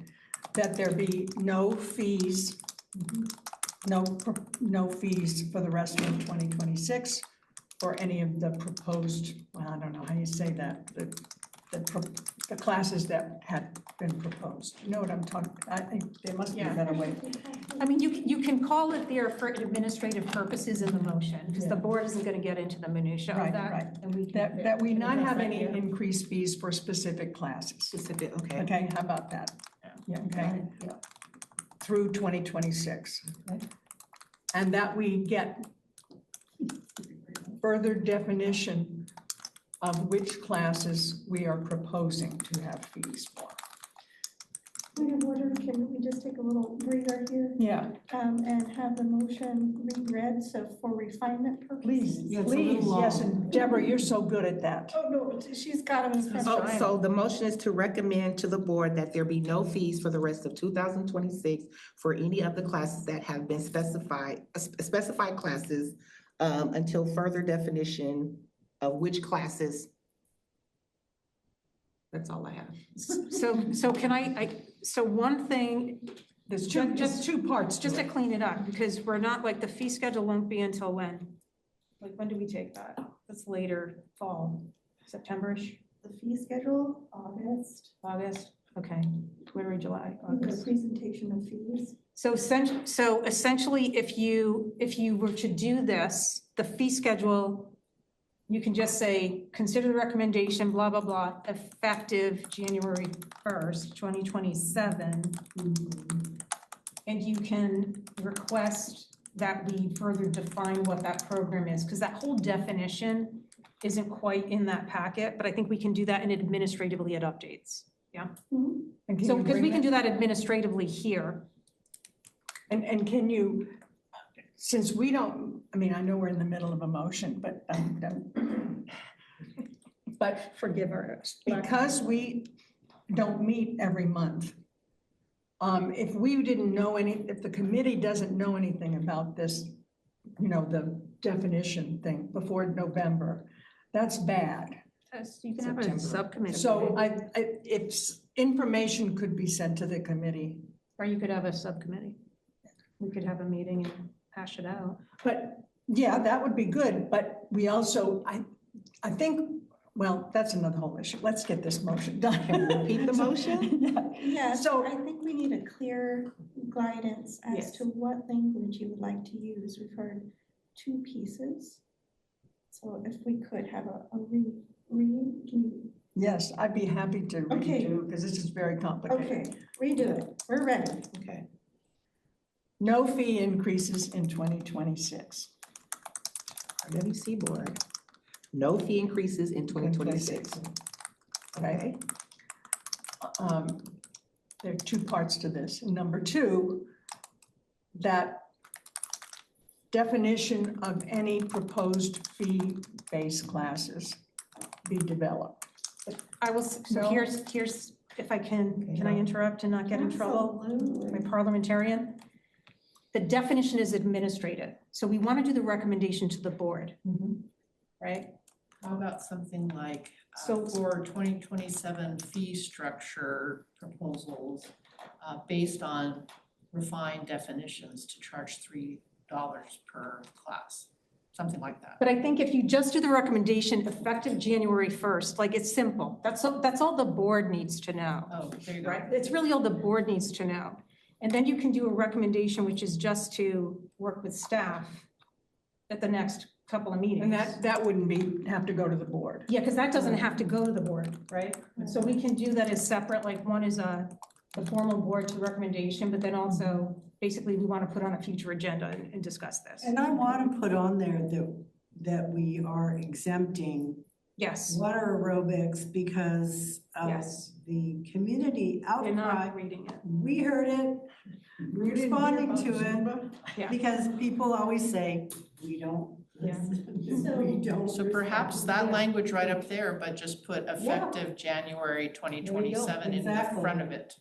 that there be no fees, no fees for the rest of 2026 for any of the proposed, well, I don't know how you say that, the classes that had been proposed. You know what I'm talking, I think there must be a better way. I mean, you can call it there for administrative purposes in the motion, because the Yeah. board isn't going to get into the minutia Right, of that. right. And we can. That we not have address any that here. increased fees for specific classes. Specific, okay. Okay, how about that? Yeah, okay. Through 2026. And that we get further definition of which classes we are proposing to have fees for. Point of order, can we just take a little breather here? Yeah. And have the motion reread, so for refinement Please, purposes? please, yes, and Deborah, you're so good at that. Oh, no, she's got them in front of her. So the motion is to recommend to the board that there be no fees for the rest of 2026 for any of the classes that have been specified classes until further definition of which classes. That's all I have. So can so one thing, There's just two parts to just to it. clean it up, because we're not, like, the fee schedule won't be until when? Like, when do we take that? That's later, fall, September-ish, The fee schedule, August, August, okay, where are we, July, the August? presentation of fees. So essentially, if you were to do this, the fee schedule, you can just say, consider the recommendation, blah, blah, blah, effective January 1st, 2027. And you can request that we further define what that program is, because that whole definition isn't quite in that packet, but I think we can do that and administratively at updates, yeah? And can So, you because bring we can that- do that administratively here. And can you, since we don't, I mean, I know we're in the middle of a motion, but Forgive her. because we don't meet every month, if we didn't know if the committee doesn't know anything about this, you know, the definition thing before November, that's bad. You can have a September. subcommittee. So if information could be sent to the committee. Or you could have a subcommittee. We could have a meeting and hash it out. But yeah, that would be good, but we also, I think, well, that's another whole issue. Let's get this motion done. Can we repeat the motion? Yeah, So- I think we need a clear guidance as Yes. to what language you would like to use. We've heard two pieces. So if we could have a read. Yes, I'd be happy to Okay. redo, because this is very complicated. Okay, redo it. We're ready. Okay. No fee increases in 2026. RWC board, no fee increases in 2026. Okay. There are two parts to this. Number two, that definition of any proposed fee-based classes be developed. I will, so No. here's, if I can I interrupt and not get in trouble? My parliamentarian? The definition is administrative, so we want to do the recommendation to the board, right? How about something like, So- for 2027 fee structure proposals, based on refined definitions to charge $3 per class, something like that. But I think if you just do the recommendation effective January 1st, like it's simple. That's all the board needs to know. Oh, there you go. Right? It's really all the board needs to know. And then you can do a recommendation, which is just to work with staff at the next couple of meetings. And that wouldn't have to go to the board. Yeah, because that doesn't have to go to the board, right? So we can do that as separate, like one is the formal board to recommendation, but then also basically we want to put on a future agenda and discuss this. And I want to put on there that we are exempting yes, water aerobics because of yes, the community outcry. You're not reading it. We heard it, we're responding to it, Yeah. because people always say, we don't listen. We don't So perhaps respond." that language right up there, but just put effective January 2027 in the Exactly. front of it.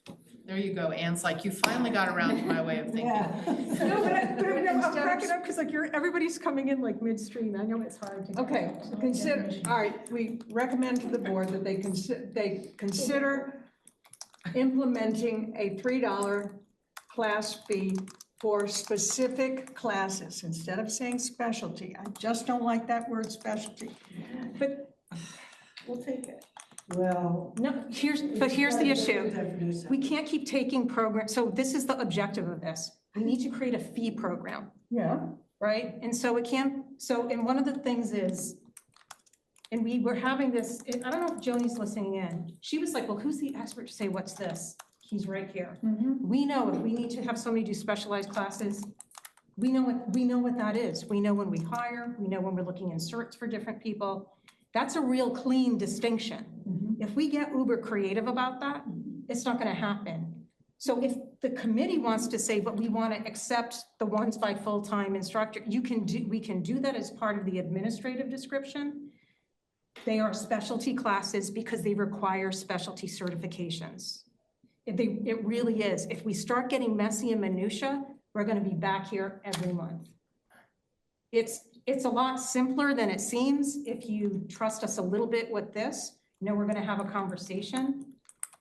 There you go. Anne's like, you finally got around to my way of thinking. No, but I'm cracking up because like everybody's coming in like midstream. I know it's hard to. Okay, so consider, all right, we recommend to the board that they consider implementing a $3 class fee for specific classes, instead of saying specialty. I just don't like that word specialty. But We'll take it. Well. no, here's the issue. We can't keep taking programs. So this is the objective of this. We need to create a fee program. Yeah. Right? And so it can't, and one of the things is, and we were having this, I don't know if Joni's listening in. She was like, well, who's the expert to say, what's this? He's right here. We know if we need to have somebody do specialized classes, we know what that is. We know when we hire, we know when we're looking in certs for different people. That's a real clean distinction. If we get uber creative about that, it's not gonna happen. So if the committee wants to say, but we want to accept the ones by full-time instructor, we can do that as part of the administrative description. They are specialty classes because they require specialty certifications. It really is. If we start getting messy and minutia, we're going to be back here every month. It's a lot simpler than it seems if you trust us a little bit with this. We're going to have a conversation.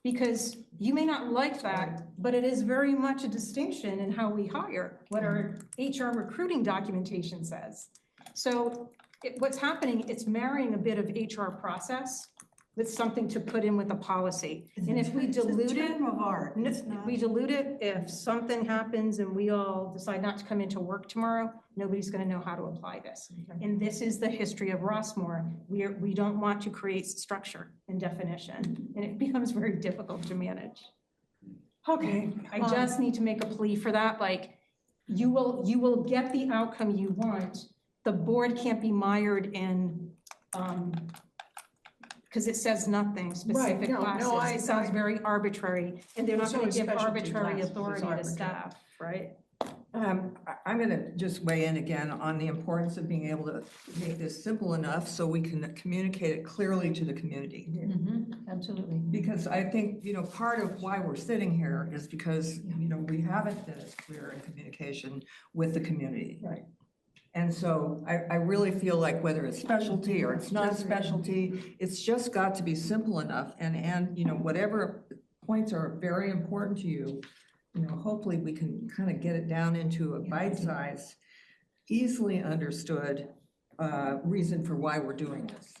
Because you may not like that, but it is very much a distinction in how we hire, what our HR recruiting documentation says. So what's happening, it's marrying a bit of HR process with something to put in with a policy. And if we dilute it, we dilute it, if something happens and we all decide not to come into work tomorrow, nobody's gonna know how to apply this. And this is the history of Rossmore. We don't want to create structure and definition, and it becomes very difficult to manage. Okay. I just need to make a plea for that, like, you will get the outcome you want. The board can't be mired in, because it says nothing, specific classes. It sounds very arbitrary, and they're not It's gonna only give specialty arbitrary classes is authority to arbitrary. staff, right? I'm going to just weigh in again on the importance of being able to make this simple enough so we can communicate it clearly to the community. Absolutely. Because I think, part of why we're sitting here is because, we haven't been as clear in communication with the community. Right. And so I really feel like whether it's specialty or it's not specialty, it's just got to be simple enough. And whatever points are very important to you, hopefully we can kind of get it down into a bite-sized, easily understood reason for why we're doing this.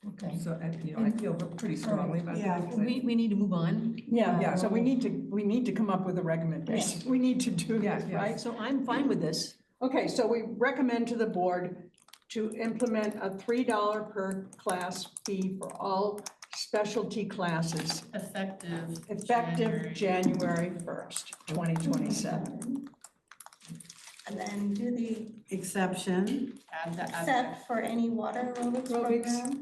Okay. So, I feel pretty strongly about that. We need to move on. Yeah, so we need to come up with a recommendation. We need to do this, right? So I'm fine with this. Okay, so we recommend to the board to implement a $3 per class fee for all specialty classes. Effective January 1st, 2027. And then do the exception. except for any water aerobics program.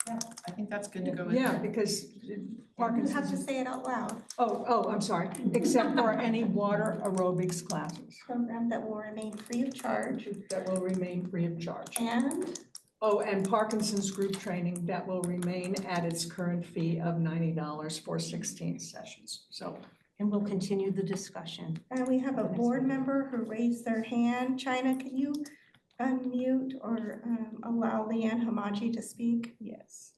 Yeah, I think that's good to go with. Yeah, because You Parkinson's. have to say it out loud. Oh, I'm sorry, except for any water aerobics classes. Program that will remain free of charge. That will remain free of charge. And? Oh, and Parkinson's group training that will remain at its current fee of $90 for 16 sessions, so. And we'll continue the discussion. And we have a board member who raised their hand. China, can you unmute or allow Leanne Hamaji to speak? Yes.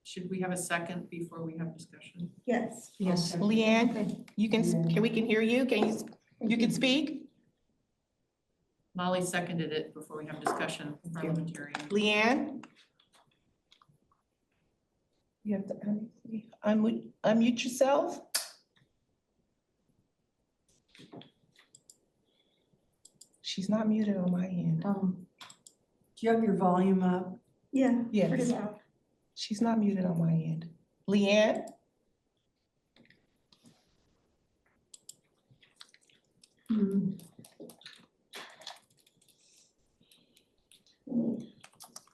Should we have a second before we have discussion? Yes. Yes. Leanne, we can hear you. You can speak? Molly seconded it before we have discussion, parliamentarian. Leanne? You have to unmute yourself. She's not muted on my end. Do you have your volume up? Yeah. Yes. pretty loud. She's not muted on my end. Leanne?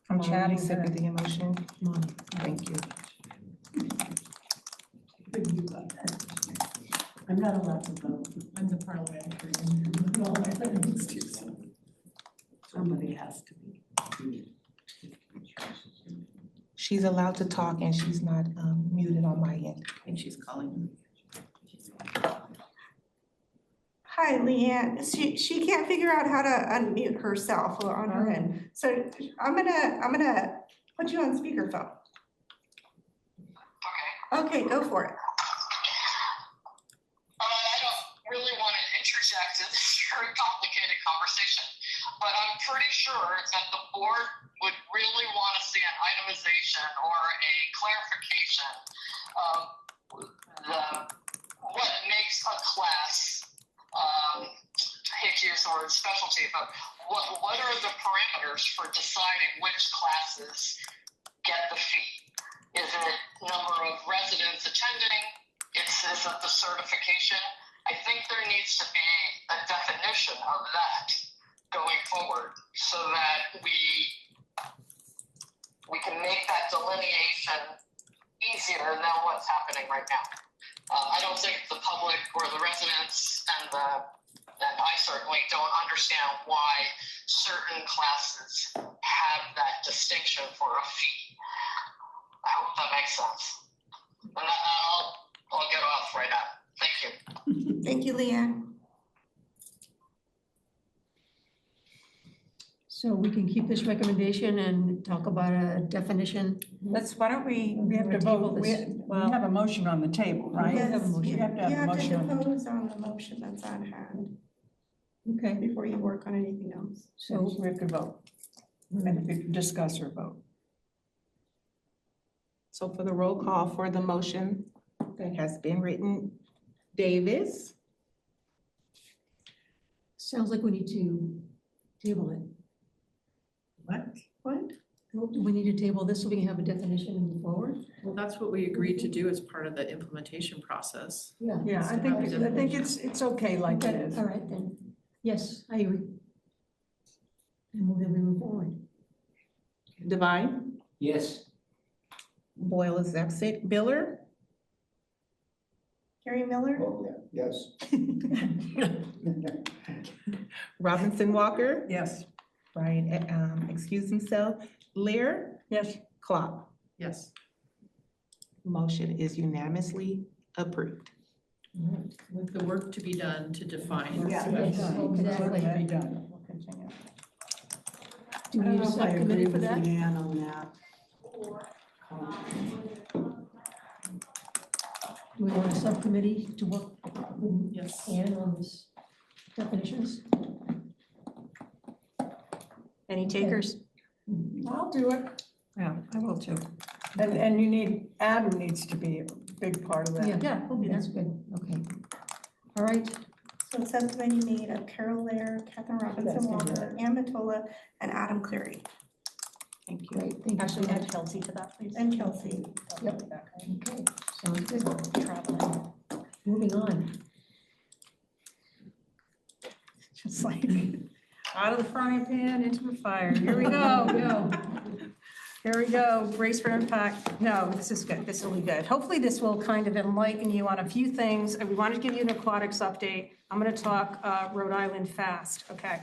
I'm chatting her. The emotion. Thank you. I'm not allowed to vote. I'm the parliamentarian. Somebody has to be. She's allowed to talk and she's not muted on my end. I think she's calling. Hi, Leanne. She can't figure out how to unmute herself or on her end. So I'm gonna put you on speakerphone. Okay, go for it. I don't really want to interject in this very complicated conversation, but I'm pretty sure that the board would really want to see an itemization or a clarification of what makes a class, I hate to use the word specialty, but what are the parameters for deciding which classes get the fee? Is it number of residents attending? Is it the certification? I think there needs to be a definition of that going forward so that we can make that delineation easier than what's happening right now. I don't think the public or the residents and I certainly don't understand why certain classes have that distinction for a fee. I hope that makes sense. And I'll get off right now. Thank you. Thank you, Leanne. So we can keep this recommendation and talk about a definition. Why don't we have to vote. We have a motion on the table, right? Yes, have a motion. We have to have a motion on the table. depose on the motion that's on hand Okay, before you work on anything else. So we have to vote. And we can discuss or vote. So for the roll call for the motion that has been written, Davis, sounds like we need to table it. What? Do we need to table this so we can have a definition and move forward? Well, that's what we agreed to do as part of the implementation process. Yeah. Yeah, I think it's okay like it is. All right, then. Yes, I agree. And we'll then move forward. Divine, Yes. Boyle is absent, Biller, Gary Miller? Yes. Robinson Walker, Yes. Brian, excuse himself, Lear, Yes. Klopp. Yes. Motion is unanimously approved. With the work to be done to define. Yes, exactly. Be done. We'll continue. Do we need a subcommittee for that? Leanne on that. Do we want a subcommittee to work with Yes. Ann on this definitions? Any takers? I'll do it. Yeah, I will too. And Adam needs to be a big part of that. Yeah, okay, that's good, okay. All right, So subcommittee made of Carol Lair, Catherine Robinson Walker, Ann Matola, and Adam Cleary. Thank you. great, thank you so Actually, much. add Kelsey to that, please. And Kelsey. Yep, okay, sounds good. Traveling. Moving on. Just like out of the frying pan into the fire. Here we go. Here we go. Brace for impact. No, this is good. This will be good. Hopefully this will kind of enlighten you on a few things. We wanted to give you an aquatics update. I'm going to talk Rhode Island fast, okay?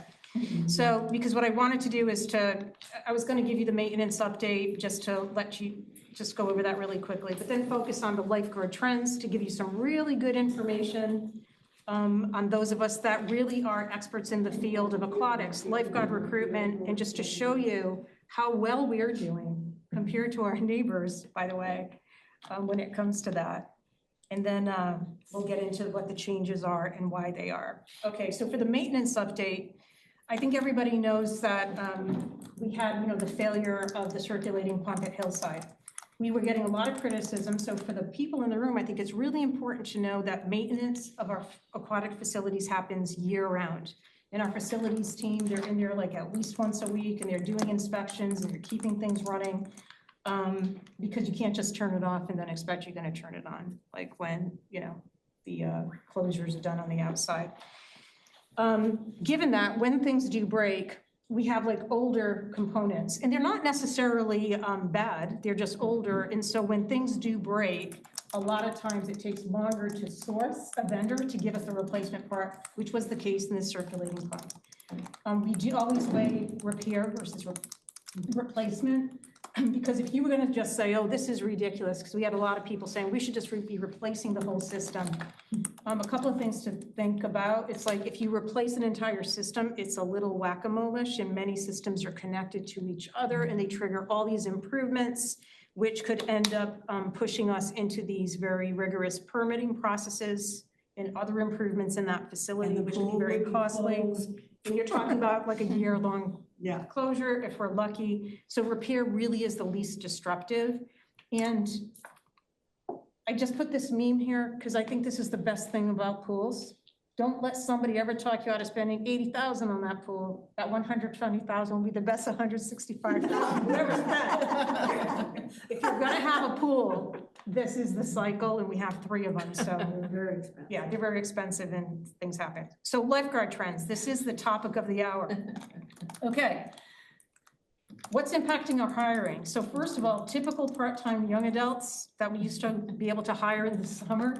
So, because what I wanted to do is I was going to give you the maintenance update just to let you just go over that really quickly, but then focus on the lifeguard trends to give you some really good information on those of us that really are experts in the field of aquatics, lifeguard recruitment, and just to show you how well we're doing compared compared to our neighbors, by the way, when it comes to that. And then we'll get into what the changes are and why they are. Okay, so for the maintenance update, I think everybody knows that we had, the failure of the circulating pump at Hillside. We were getting a lot of criticism, so for the people in the room, I think it's really important to know that maintenance of our aquatic facilities happens year-round. And our facilities team, they're in there like at least once a week, and they're doing inspections, and they're keeping things running. Because you can't just turn it off and then expect you're gonna turn it on, like when, the closures are done on the outside. Given that, when things do break, we have like older components, and they're not necessarily bad, they're just older. And so when things do break, a lot of times it takes longer to source a vendor to give us a replacement part, which was the case in the circulating pump. We do always weigh repair versus replacement, because if you were gonna just say, oh, this is ridiculous, because we had a lot of people saying we should just be replacing the whole system. A couple of things to think about. It's like if you replace an entire system, it's a little whack-a-mole-ish, and many systems are connected to each other, and they trigger all these improvements, which could end up pushing us into these very rigorous permitting processes and other improvements in that facility, which can be very costly. And you're talking about like a year-long closure if we're lucky. So repair really is the least disruptive. And I just put this meme here because I think this is the best thing about pools. Don't let somebody ever talk you out of spending $80,000 on that pool. That $120,000 will be the best $165,000 you ever spent. If you're gonna have a pool, this is the cycle, and we have 3 of them, so. They're very expensive. Yeah, they're very expensive and things happen. So lifeguard trends, this is the topic of the hour. Okay. What's impacting our hiring? So first of all, typical part-time young adults that we used to be able to hire in the summer,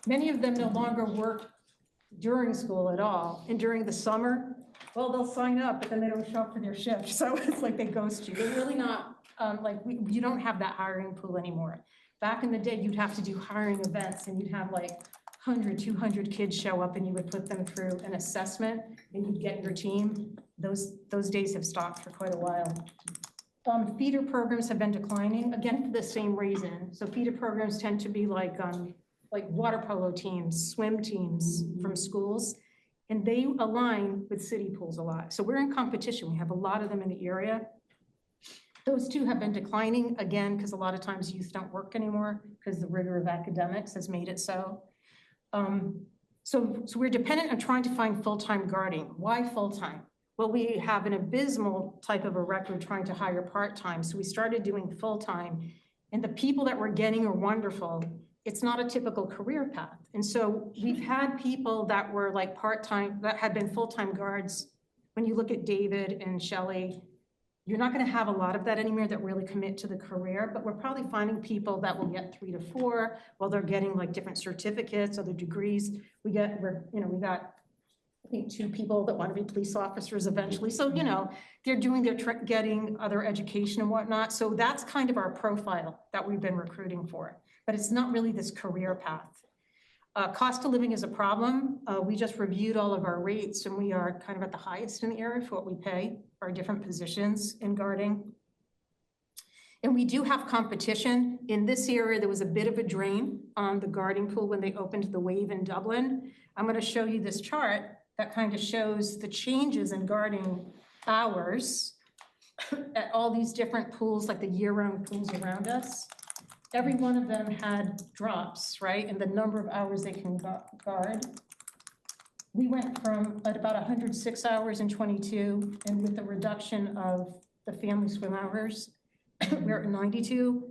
many of them no longer work during school at all. And during the summer, well, they'll sign up, but then they don't show up for their shift. So it's like they ghost you. They're really not, you don't have that hiring pool anymore. Back in the day, you'd have to do hiring events, and you'd have like 100, 200 kids show up, and you would put them through an assessment, and you'd get your team. Those days have stopped for quite a while. Feeder programs have been declining, again, for the same reason. So feeder programs tend to be like water polo teams, swim teams from schools, and they align with city pools a lot. So we're in competition. We have a lot of them in the area. Those 2 have been declining, again, because a lot of times youth don't work anymore because the rigor of academics has made it so. So we're dependent on trying to find full-time guarding. Why full-time? Well, we have an abysmal type of a record trying to hire part-time. So we started doing full-time, and the people that we're getting are wonderful. It's not a typical career path. And so we've had people that were like part-time, that had been full-time guards. When you look at David and Shelley, you're not gonna have a lot of that anymore that really commit to the career, but we're probably finding people that will get 3 to 4 while they're getting like different certificates, other degrees. We got, I think 2 people that want to be police officers eventually. So, they're doing getting other education and whatnot. So that's kind of our profile that we've been recruiting for, but it's not really this career path. Cost of living is a problem. We just reviewed all of our rates, and we are kind of at the highest in the area for what we pay for our different positions in guarding. And we do have competition. In this area, there was a bit of a drain on the guarding pool when they opened the Wave in Dublin. I'm going to show you this chart that kind of shows the changes in guarding hours at all these different pools, like the year-round pools around us. Every one of them had drops, right? And the number of hours they can guard. We went from at about 106 hours in 22, and with the reduction of the family swim hours, we're at 92.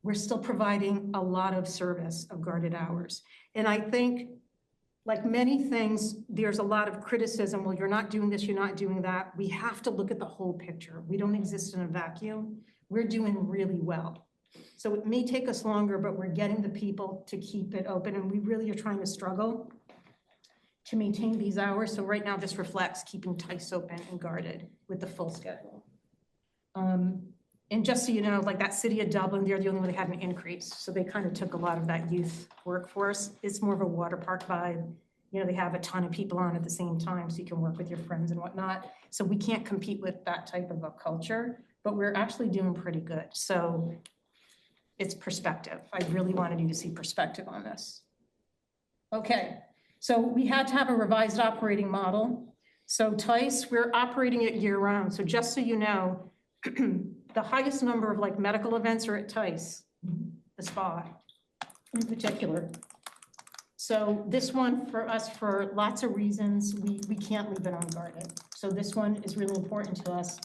We're still providing a lot of service of guarded hours. And I think, like many things, there's a lot of criticism. Well, you're not doing this, you're not doing that. We have to look at the whole picture. We don't exist in a vacuum. We're doing really well. So it may take us longer, but we're getting the people to keep it open, and we really are trying to struggle to maintain these hours. So right now this reflects keeping TICE open and guarded with the full schedule. And just so you know, like that city of Dublin, they're the only one that had an increase. So they kind of took a lot of that youth workforce. It's more of a water park vibe. They have a ton of people on at the same time, so you can work with your friends and whatnot. So we can't compete with that type of a culture. but we're actually doing pretty good. So it's perspective. I really wanted you to see perspective on this. Okay, so we had to have a revised operating model. So Tice, we're operating it year round. So just so you know, the highest number of like medical events are at Tice, the spa in particular. So this one for us, for lots of reasons, we can't leave it unguarded. So this one is really important to us.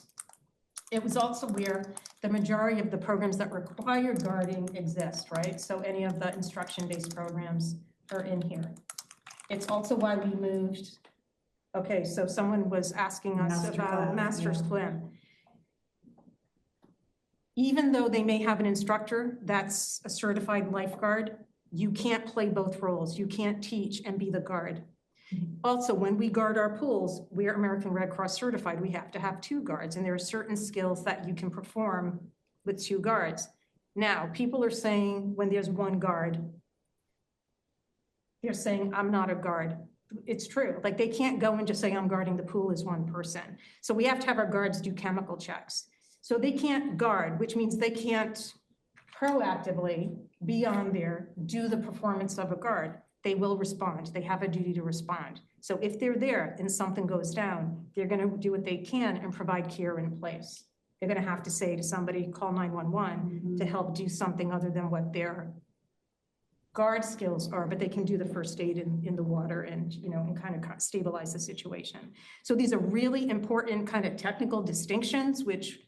It was also where the majority of the programs that require guarding exist, right? So any of the instruction-based programs are in here. It's also why we moved. Okay, so someone was asking us about Master's Swim. Even though they may have an instructor that's a certified lifeguard, you can't play both roles. You can't teach and be the guard. Also, when we guard our pools, we're American Red Cross certified. We have to have 2 guards, and there are certain skills that you can perform with 2 guards. Now, people are saying when there's 1 guard, they're saying, I'm not a guard. It's true. Like, they can't go and just say, I'm guarding the pool as 1 person. So we have to have our guards do chemical checks. So they can't guard, which means they can't proactively be on there, do the performance of a guard. They will respond. They have a duty to respond. So if they're there and something goes down, they're going to do what they can and provide care in place. They're going to have to say to somebody, call 911 to help do something other than what their guard skills are, but they can do the first aid in the water and, you know, and kind of stabilize the situation. So these are really important kind of technical distinctions, which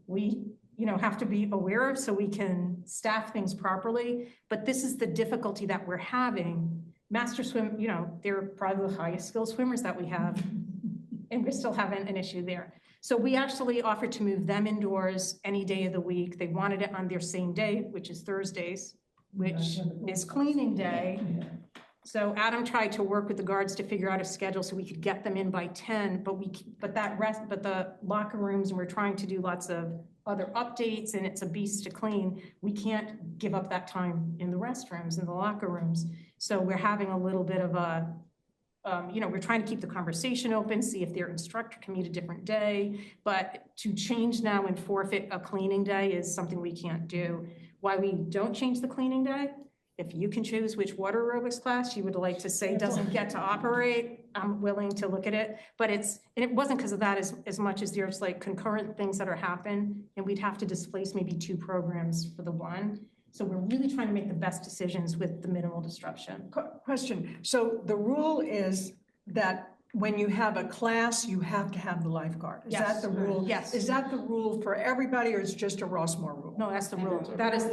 we, you know, have to be aware of so we can staff things properly. But this is the difficulty that we're having. Master Swim, you know, they're probably the highest skilled swimmers that we have, and we're still having an issue there. So we actually offered to move them indoors any day of the week. They wanted it on their same day, which is Thursdays, which is cleaning day. So Adam tried to work with the guards to figure out a schedule so we could get them in by 10, but the locker rooms, and we're trying to do lots of other updates, and it's a beast to clean. We can't give up that time in the restrooms, in the locker rooms. So we're having a little bit of a, you know, we're trying to keep the conversation open, see if their instructor can meet a different day, but to change now and forfeit a cleaning day is something we can't do. Why we don't change the cleaning day? If you can choose which water aerobics class you would like to say doesn't get to operate, I'm willing to look at it. But it wasn't because of that as much as there's like concurrent things that are happening, and we'd have to displace maybe 2 programs for the 1. So we're really trying to make the best decisions with the minimal disruption. Question. So the rule is that when you have a class, you have to have the lifeguard. Is that the rule? Yes. Is that the rule for everybody, or is it just a Rossmore rule? No, that's the rule. That is the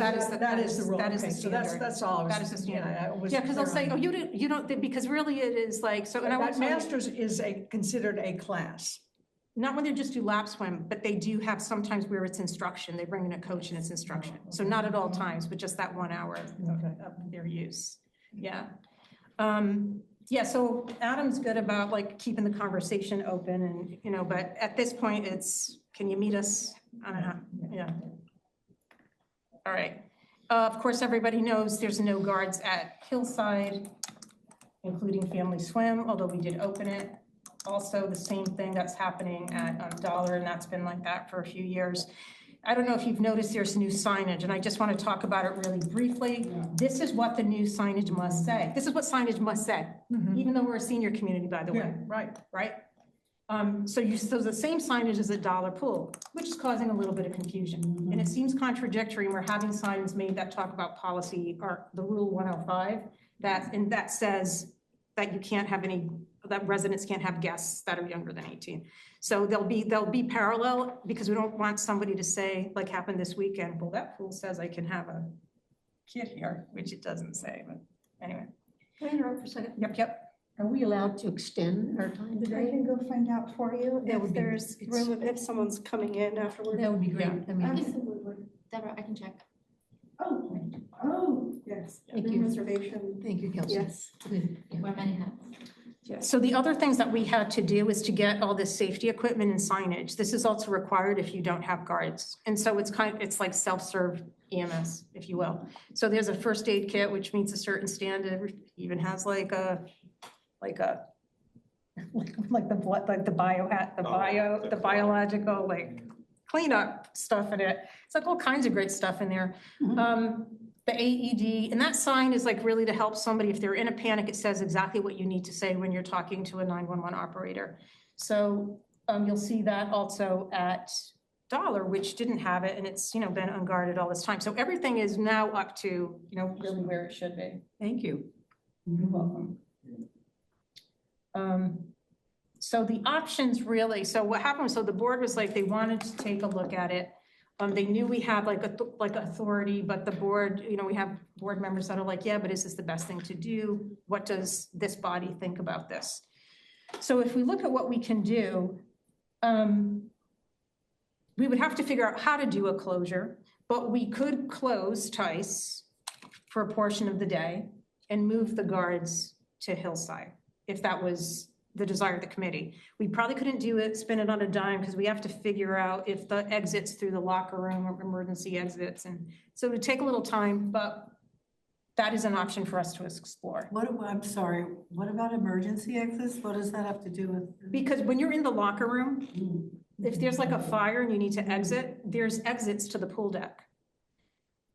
rule. That is Okay, the standard. So that's all. That is the standard. Yeah, because they'll say, oh, you don't, because really it is like, so. And I that master's is considered a class. Not when they just do lap swim, but they do have sometimes where it's instruction. They bring in a coach and it's instruction. So not at all times, but just that 1 hour of their use. Yeah. Yeah, so Adam's good about like keeping the conversation open and, you know, but at this point it's, can you meet us? Yeah. All right. Of course, everybody knows there's no guards at Hillside, including Family Swim, although we did open it. Also, the same thing that's happening at Dollar, and that's been like that for a few years. I don't know if you've noticed there's new signage, and I just want to talk about it really briefly. This is what the new signage must say. This is what signage must say, even though we're a senior community, by the way. Right. So the same signage as a Dollar pool, which is causing a little bit of confusion. And it seems contradictory, and we're having signs made that talk about policy, or the Rule 105, that says that you can't have that residents can't have guests that are younger than 18. So they'll be parallel, because we don't want somebody to say, like happened this weekend, well, that pool says I can have a kid here, which it doesn't say, but anyway. Can I interrupt for a second? Yep. Are we allowed to extend our time I today? can go find out for you That if would be- there's room, if someone's coming in afterward. That would be great. I mean, Absolutely. Deborah, I can check. Oh, yes. Thank you. Reservation. Thank you, Kelsey. Yes. Wear many hats. Yeah. So the other things that we had to do is to get all this safety equipment and signage. This is also required if you don't have guards. And so it's like self-serve EMS, if you will. So there's a first aid kit, which meets a certain standard, even has like the biological, like cleanup stuff in it. It's like all kinds of great stuff in there. The AED, and that sign is like really to help somebody, if they're in a panic, it says exactly what you need to say when you're talking to a 911 operator. So you'll see that also at Dollar, which didn't have it, and it's, been unguarded all this time. So everything is now up to, really where it should be. Thank you. You're welcome. So the options really, so what happened was, so the board was like, they wanted to take a look at it. They knew we had like authority, but the board, we have board members that are like, yeah, but is this the best thing to do? What does this body think about this? So if we look at what we can do, we would have to figure out how to do a closure, but we could close Tice for a portion of the day and move the guards to Hillside, if that was the desire of the committee. We probably couldn't do it, spin it on a dime, because we have to figure out if the exits through the locker room or emergency exits. And so it would take a little time, but that is an option for us to explore. I'm sorry, what about emergency exits? What does that have to do with? Because when you're in the locker room, if there's like a fire and you need to exit, there's exits to the pool deck.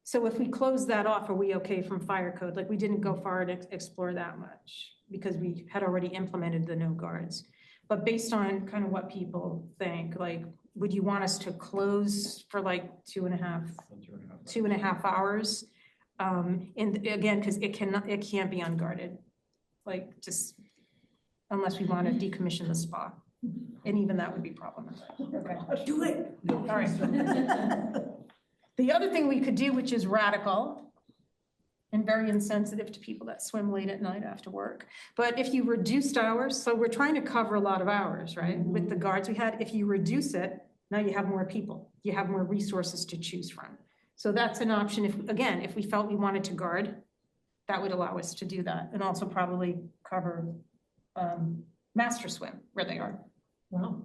So if we close that off, are we okay from fire code? Like, we didn't go far to explore that much because we had already implemented the no guards. But based on kind of what people think, like, would you want us to close for like 2.5 hours? And again, because it can't be unguarded, like, just unless we want to decommission the spa. And even that would be problematic. Okay. Do it. All right. The other thing we could do, which is radical and very insensitive to people that swim late at night after work, but if you reduced hours, so we're trying to cover a lot of hours, right? With the guards we had, if you reduce it, now you have more people, you have more resources to choose from. So that's an option. If we felt we wanted to guard, that would allow us to do that, and also probably cover master swim where they are. Wow.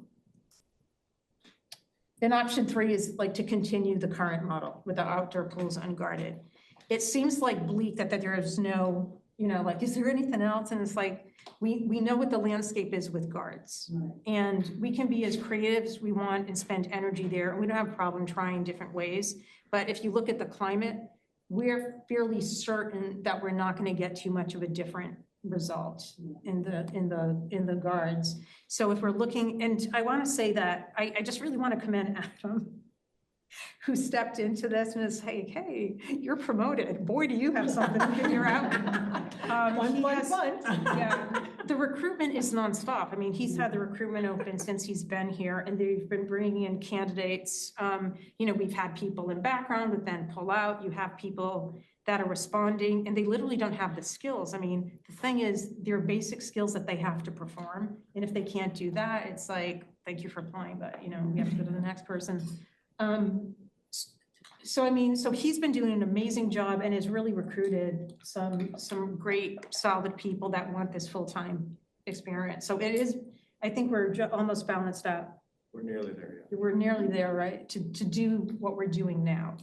Then option 3 is like to continue the current model with the outdoor pools unguarded. It seems like bleak that there is no, like, is there anything else? And it's like, we know what the landscape is with guards. Right. And we can be as creative as we want and spend energy there. And we don't have a problem trying different ways. But if you look at the climate, we're fairly certain that we're not going to get too much of a different result in the guards. So if we're looking, and I want to say that I just really want to commend Adam, who stepped into this and is like, hey, you're promoted. Boy, do you have something to figure out. Fun. Yeah, the recruitment is nonstop. I mean, he's had the recruitment open since he's been here, and they've been bringing in candidates. We've had people in background that then pull out. You have people that are responding, and they literally don't have the skills. I mean, the thing is, there are basic skills that they have to perform, and if they can't do that, it's like, thank you for applying, but we have to go to the next person. So he's been doing an amazing job and has really recruited some great, solid people that want this full-time experience. So it is, I think we're almost balanced out. We're nearly there, yeah. We're nearly there, right? To do what we're doing now.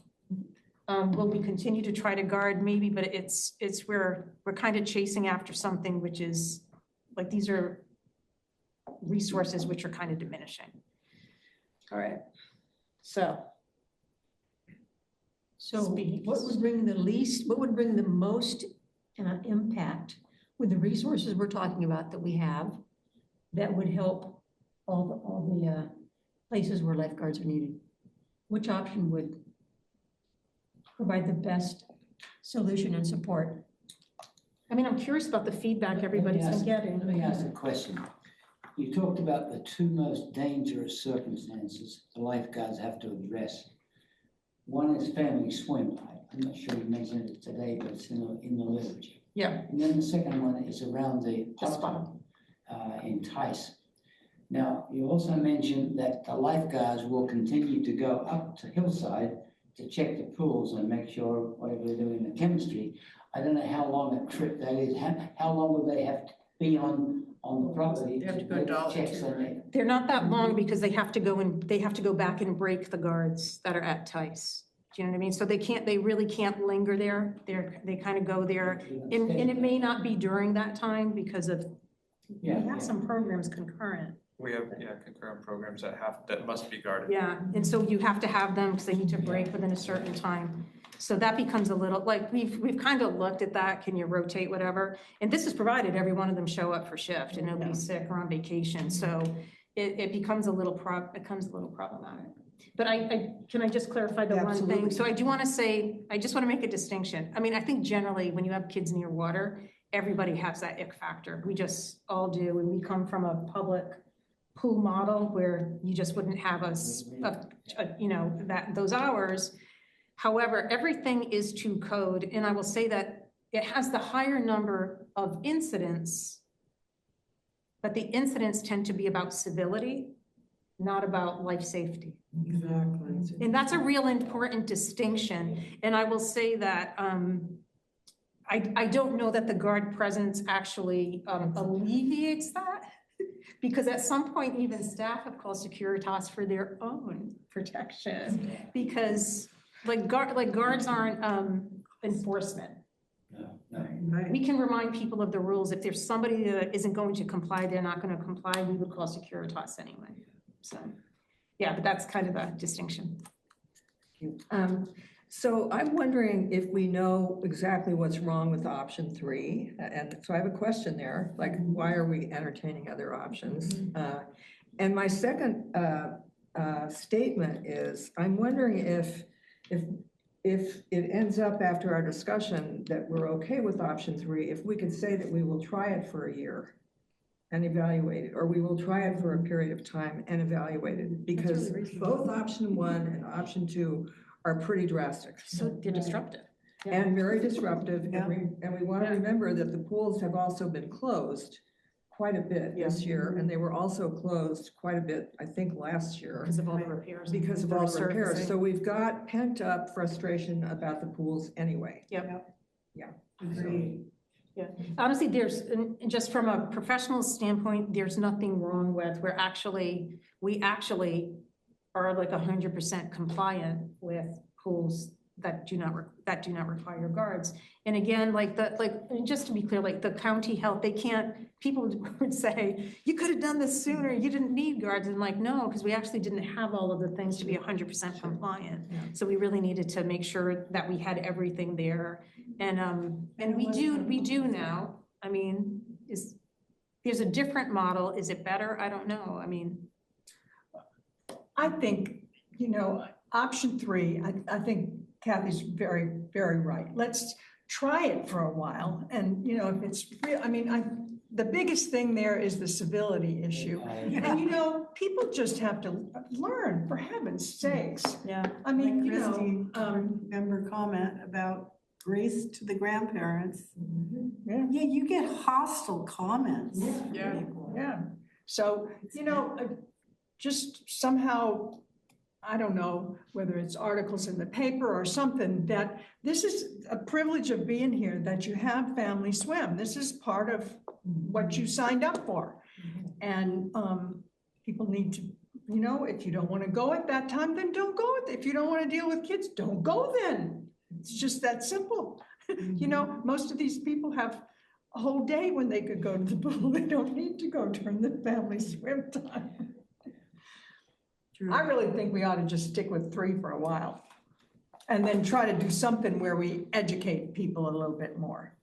Will we continue to try to guard? Maybe, but it's where we're kind of chasing after something which is like, these are resources which are kind of diminishing. All right. So what would bring the most impact with the resources we're talking about that we have that would help all the places where lifeguards are needed? Which option would provide the best solution and support? I mean, I'm curious about the feedback everybody's been getting. Let me ask a question. You talked about the 2 most dangerous circumstances the lifeguards have to address. One is family swim. I'm not sure you mentioned it today, but it's in the literature. Yeah. And then the second one is around the spot in Tice. Now, you also mentioned that the lifeguards will continue to go up to Hillside to check the pools and make sure whatever they're doing in the chemistry. I don't know how long a trip that is. How long will they have to be on the property? They have to go Dollar check Tree, right? They're not that long because they have to go back and break the guards that are at Tice. Do you know what I mean? So they really can't linger there. They kind of go there, and it may not be during that time because of, we have some programs concurrent. We we have, concurrent programs that must be guarded. Yeah, and so you have to have them because they need to break within a certain time. So that becomes a little, like, we've kind of looked at that, can you rotate, whatever? And this is provided every one of them show up for shift and nobody's sick or on vacation, so it becomes a little problematic. But can I just clarify the one thing? So I do want to say, I just want to make a distinction. I mean, I think generally when you have kids near water, everybody has that ick factor. We just all do, and we come from a public pool model where you just wouldn't have those hours. However, everything is to code, and I will say that it has the higher number of incidents, but the incidents tend to be about civility, not about life safety. Exactly. And that's a real important distinction. And I will say that I don't know that the guard presence actually alleviates that, because at some point even staff have called Securitas for their own protection, because guards aren't enforcement. We can remind people of the rules. If there's somebody that isn't going to comply, they're not going to comply, we would call Securitas anyway. So, yeah, but that's kind of a distinction. So I'm wondering if we know exactly what's wrong with option 3. And so I have a question there, like, why are we entertaining other options? And my second statement is, I'm wondering if it ends up after our discussion that we're okay with option 3, if we could say that we will try it for a year and evaluate it, or we will try it for a period of time and evaluate it, because both option 1 and option 2 are pretty drastic. So they're disruptive. And very disruptive, and we want to remember that the pools have also been closed quite a bit this year, and they were also closed quite a bit, I think, last year. Because of all the repairs. Because of all the repairs. So we've got pent-up frustration about the pools anyway. Yep. Yeah. Agreed. Yeah, honestly, just from a professional standpoint, there's nothing wrong with, we actually are like 100% compliant with pools that do not require guards. And again, just to be clear, like the county health, people would say, you could have done this sooner, you didn't need guards. And like, no, because we actually didn't have all of the things to be 100% compliant. Yeah. So we really needed to make sure that we had everything there. And we do now. I mean, there's a different model. Is it better? I don't know. I mean, I think, option 3, I think Kathy's very, very right. Let's try it for a while. And, if it's real, the biggest thing there is the civility issue. And, people just have to learn, for heaven's sakes. Yeah. I mean, Christie, member comment about grace to the grandparents. Yeah, you get hostile comments. Yeah. So, just somehow, I don't know whether it's articles in the paper or something, that this is a privilege of being here, that you have family swim. This is part of what you signed up for. And people need to, if you don't want to go at that time, then don't go. If you don't want to deal with kids, don't go then. It's just that simple. Most of these people have a whole day when they could go to the pool. They don't need to go during the family swim time. I really think we ought to just stick with 3 for a while and then try to do something where we educate people a little bit more.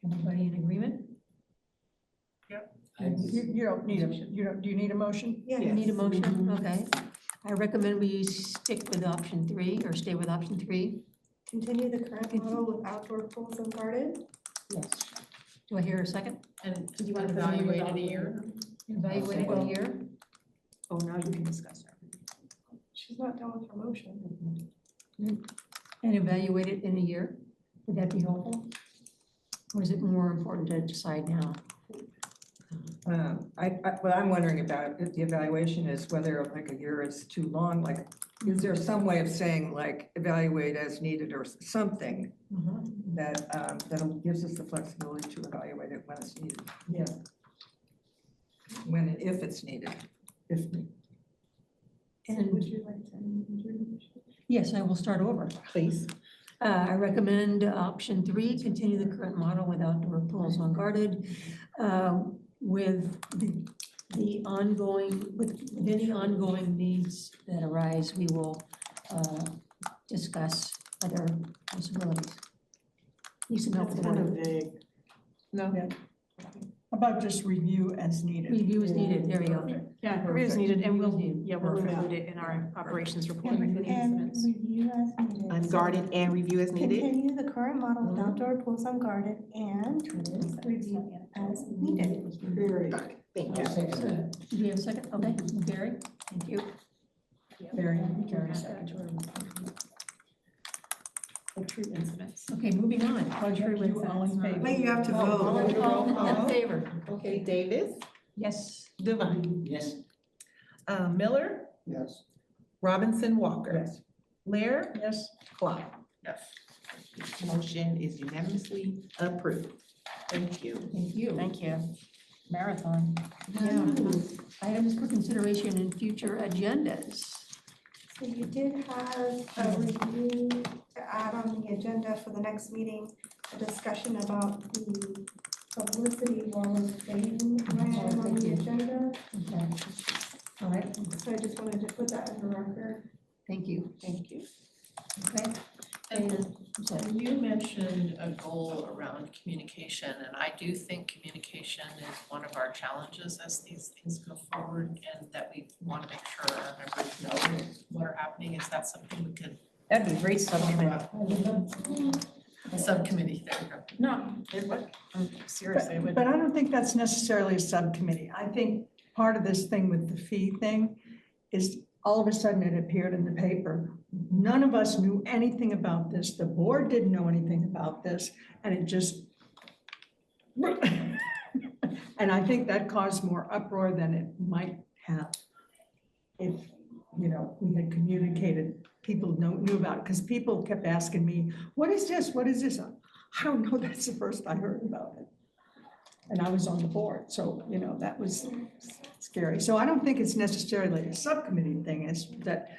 Everybody in agreement? You don't need do you need a motion? Yeah. You need a motion? Okay. I recommend we stick with option 3 or stay with option 3. Continue the current model with outdoor pools unguarded? Yes. Do I hear a second? And do you want to evaluate it a year? Evaluate it in a year? Oh, now you can discuss that. She's not done with her motion. And evaluate it in a year? Would that be helpful? Or is it more important to decide now? What I'm wondering about the evaluation is whether like a year is too long, like, is there some way of saying like evaluate as needed or something that gives us the flexibility to evaluate it when it's needed? Yeah. When and if it's needed. And would you like to? Yes, I will start over. Please. I recommend option 3, continue the current model with outdoor pools unguarded, with the the ongoing, with any ongoing needs that arise, we will discuss other possibilities. Need some help with the Kind of wording. vague. No? Yeah. About just review as needed. Review is needed, there we go. Yeah, review is needed, and we'll, Review is needed. yeah, we'll Perfect. include it in our operations report. And review as needed. Unguarded and review as needed. Continue the current model with outdoor pools unguarded and review as needed. Very. Thank you. Do we have a second? Okay, Gary, thank you. Very. Gary, second. True incidents. Okay, moving on. You all in favor? Wait, you have to All vote. in favor? Okay, Davis, Yes. Devine, Yes, Miller, Yes. Robinson, Walker. Yes. Lair, Yes. Clark. Yes. Motion is unanimously approved. Thank you. Thank you. Thank you. Marathon. Yeah. Items for consideration in future agendas. So you did have a review to add on the agenda for the next meeting, a discussion about the publicity wall of fame item on the agenda. Okay. All right, So I just wanted to put that in the record. thank you. Thank you. Okay. And you mentioned a goal around communication, and I do think communication is one of our challenges as these things go forward, and that we want to make sure our members know what are happening. Is that something we could? That'd be a great subcommittee. A subcommittee, there we go. No, it would, seriously, it would. But I don't think that's necessarily a subcommittee. I think part of this thing with the fee thing is all of a sudden it appeared in the paper. None of us knew anything about this. The board didn't know anything about this, and it just. And I think that caused more uproar than it might have if, we had communicated, people knew about it, because people kept asking me, what is this? What is this? I don't know, that's the first I heard about it. And I was on the board, so, that was scary. So I don't think it's necessarily a subcommittee thing, it's that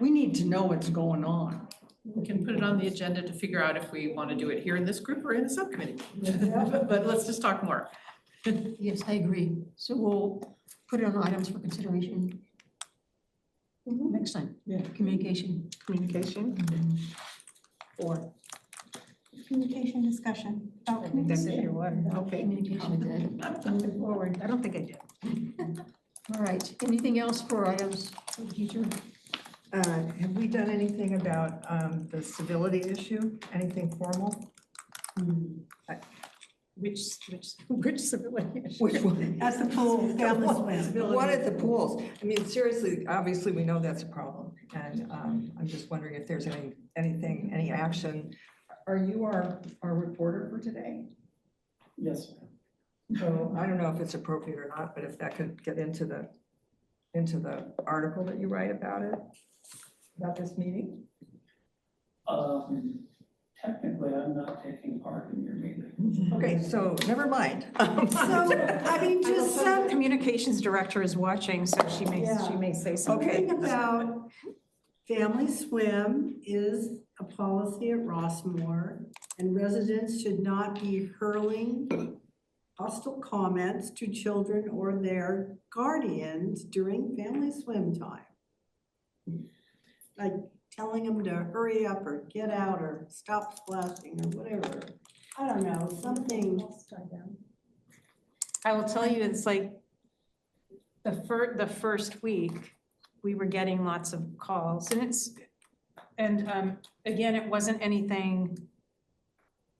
we need to know what's going on. We can put it on the agenda to figure out if we want to do it here in this group or in the subcommittee. But let's just talk more. Yes, I agree. So we'll put it on items for consideration next time. Yeah. Communication. Communication. Or. Communication discussion. That's it, or what? Okay. Communication. Moving forward. I don't think I did. All right. Anything else for items for the future? Have we done anything about the civility issue? Anything formal? Which civility issue? Which one? That's the pool, family swim. What at the pools? I mean, seriously, obviously, we know that's a problem, and I'm just wondering if there's any action. Are you our reporter for today? Yes. So I don't know if it's appropriate or not, but if that could get into the article that you write about this meeting? Technically, I'm not taking part in your meeting. Okay, so never mind. Just some communications director is watching, so she may say something. Okay. Something about family swim is a policy at Rossmore, and residents should not be hurling hostile comments to children or their guardians during family swim time. Like telling them to hurry up or get out or stop splashing or whatever. I don't know, something. I will tell you, it's like the first week, we were getting lots of calls, and again, it wasn't anything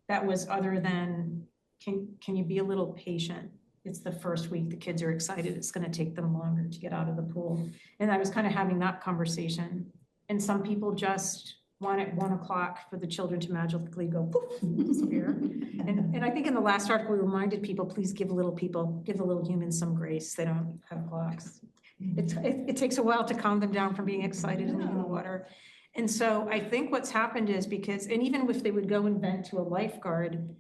that was other than, can you be a little patient? It's the first week, the kids are excited, it's gonna take them longer to get out of the pool. And I was kind of having that conversation, and some people just want at 1 o'clock for the children to magically go poof, disappear. And I think in the last article, we reminded people, please give the little humans some grace, they don't have clocks. It takes a while to calm them down from being excited and in the water. And so I think what's happened is because, and even if they would go and vent to a lifeguard,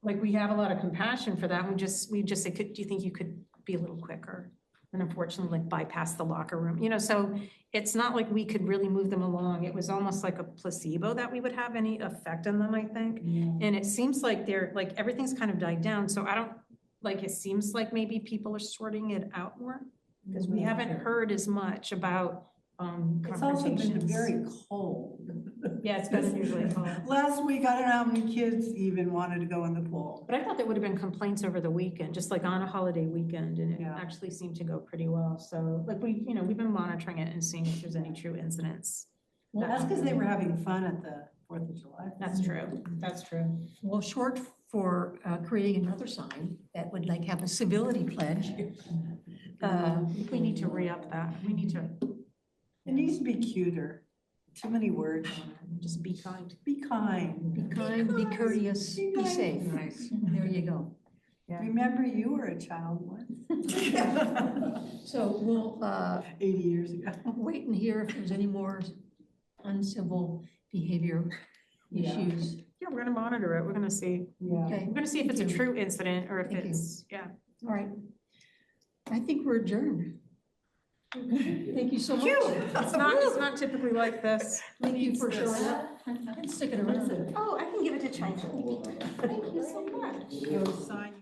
like we have a lot of compassion for that. We just say, do you think you could be a little quicker? And unfortunately, like bypass the locker room, so it's not like we could really move them along. It was almost like a placebo that we would have any effect on them, I think. And it seems like everything's kind of died down. So like it seems like maybe people are sorting it out more. Because we haven't heard as much about It's also been confrontations. very cold. Yeah, it's been unusually cold. Last week, I don't know how many kids even wanted to go in the pool. But I thought there would have been complaints over the weekend, just like on a holiday weekend, and it actually seemed to go pretty well. So like we've been monitoring it and seeing if there's any true incidents. Well, that's because they were having fun at the 4th of July. That's true. That's true. Well, short for creating another sign that would like have a civility pledge. We need to re-up that. We need to. It needs to be cuter. Too many words. Just be kind. Be kind. Be kind, be courteous, be nice. safe. Nice. There you go. Remember, you were a child once. So we'll 80 years ago. wait and hear if there's any more uncivil behavior issues. Yeah, we're gonna monitor it. We're gonna see. Okay. We're gonna see if it's a true incident or if Thank you. it's, All right. I think we're adjourned. Thank you so much. It's not typically like this. Thank you for showing up and sticking around. Oh, I can give it to China. Thank you so much. You'll sign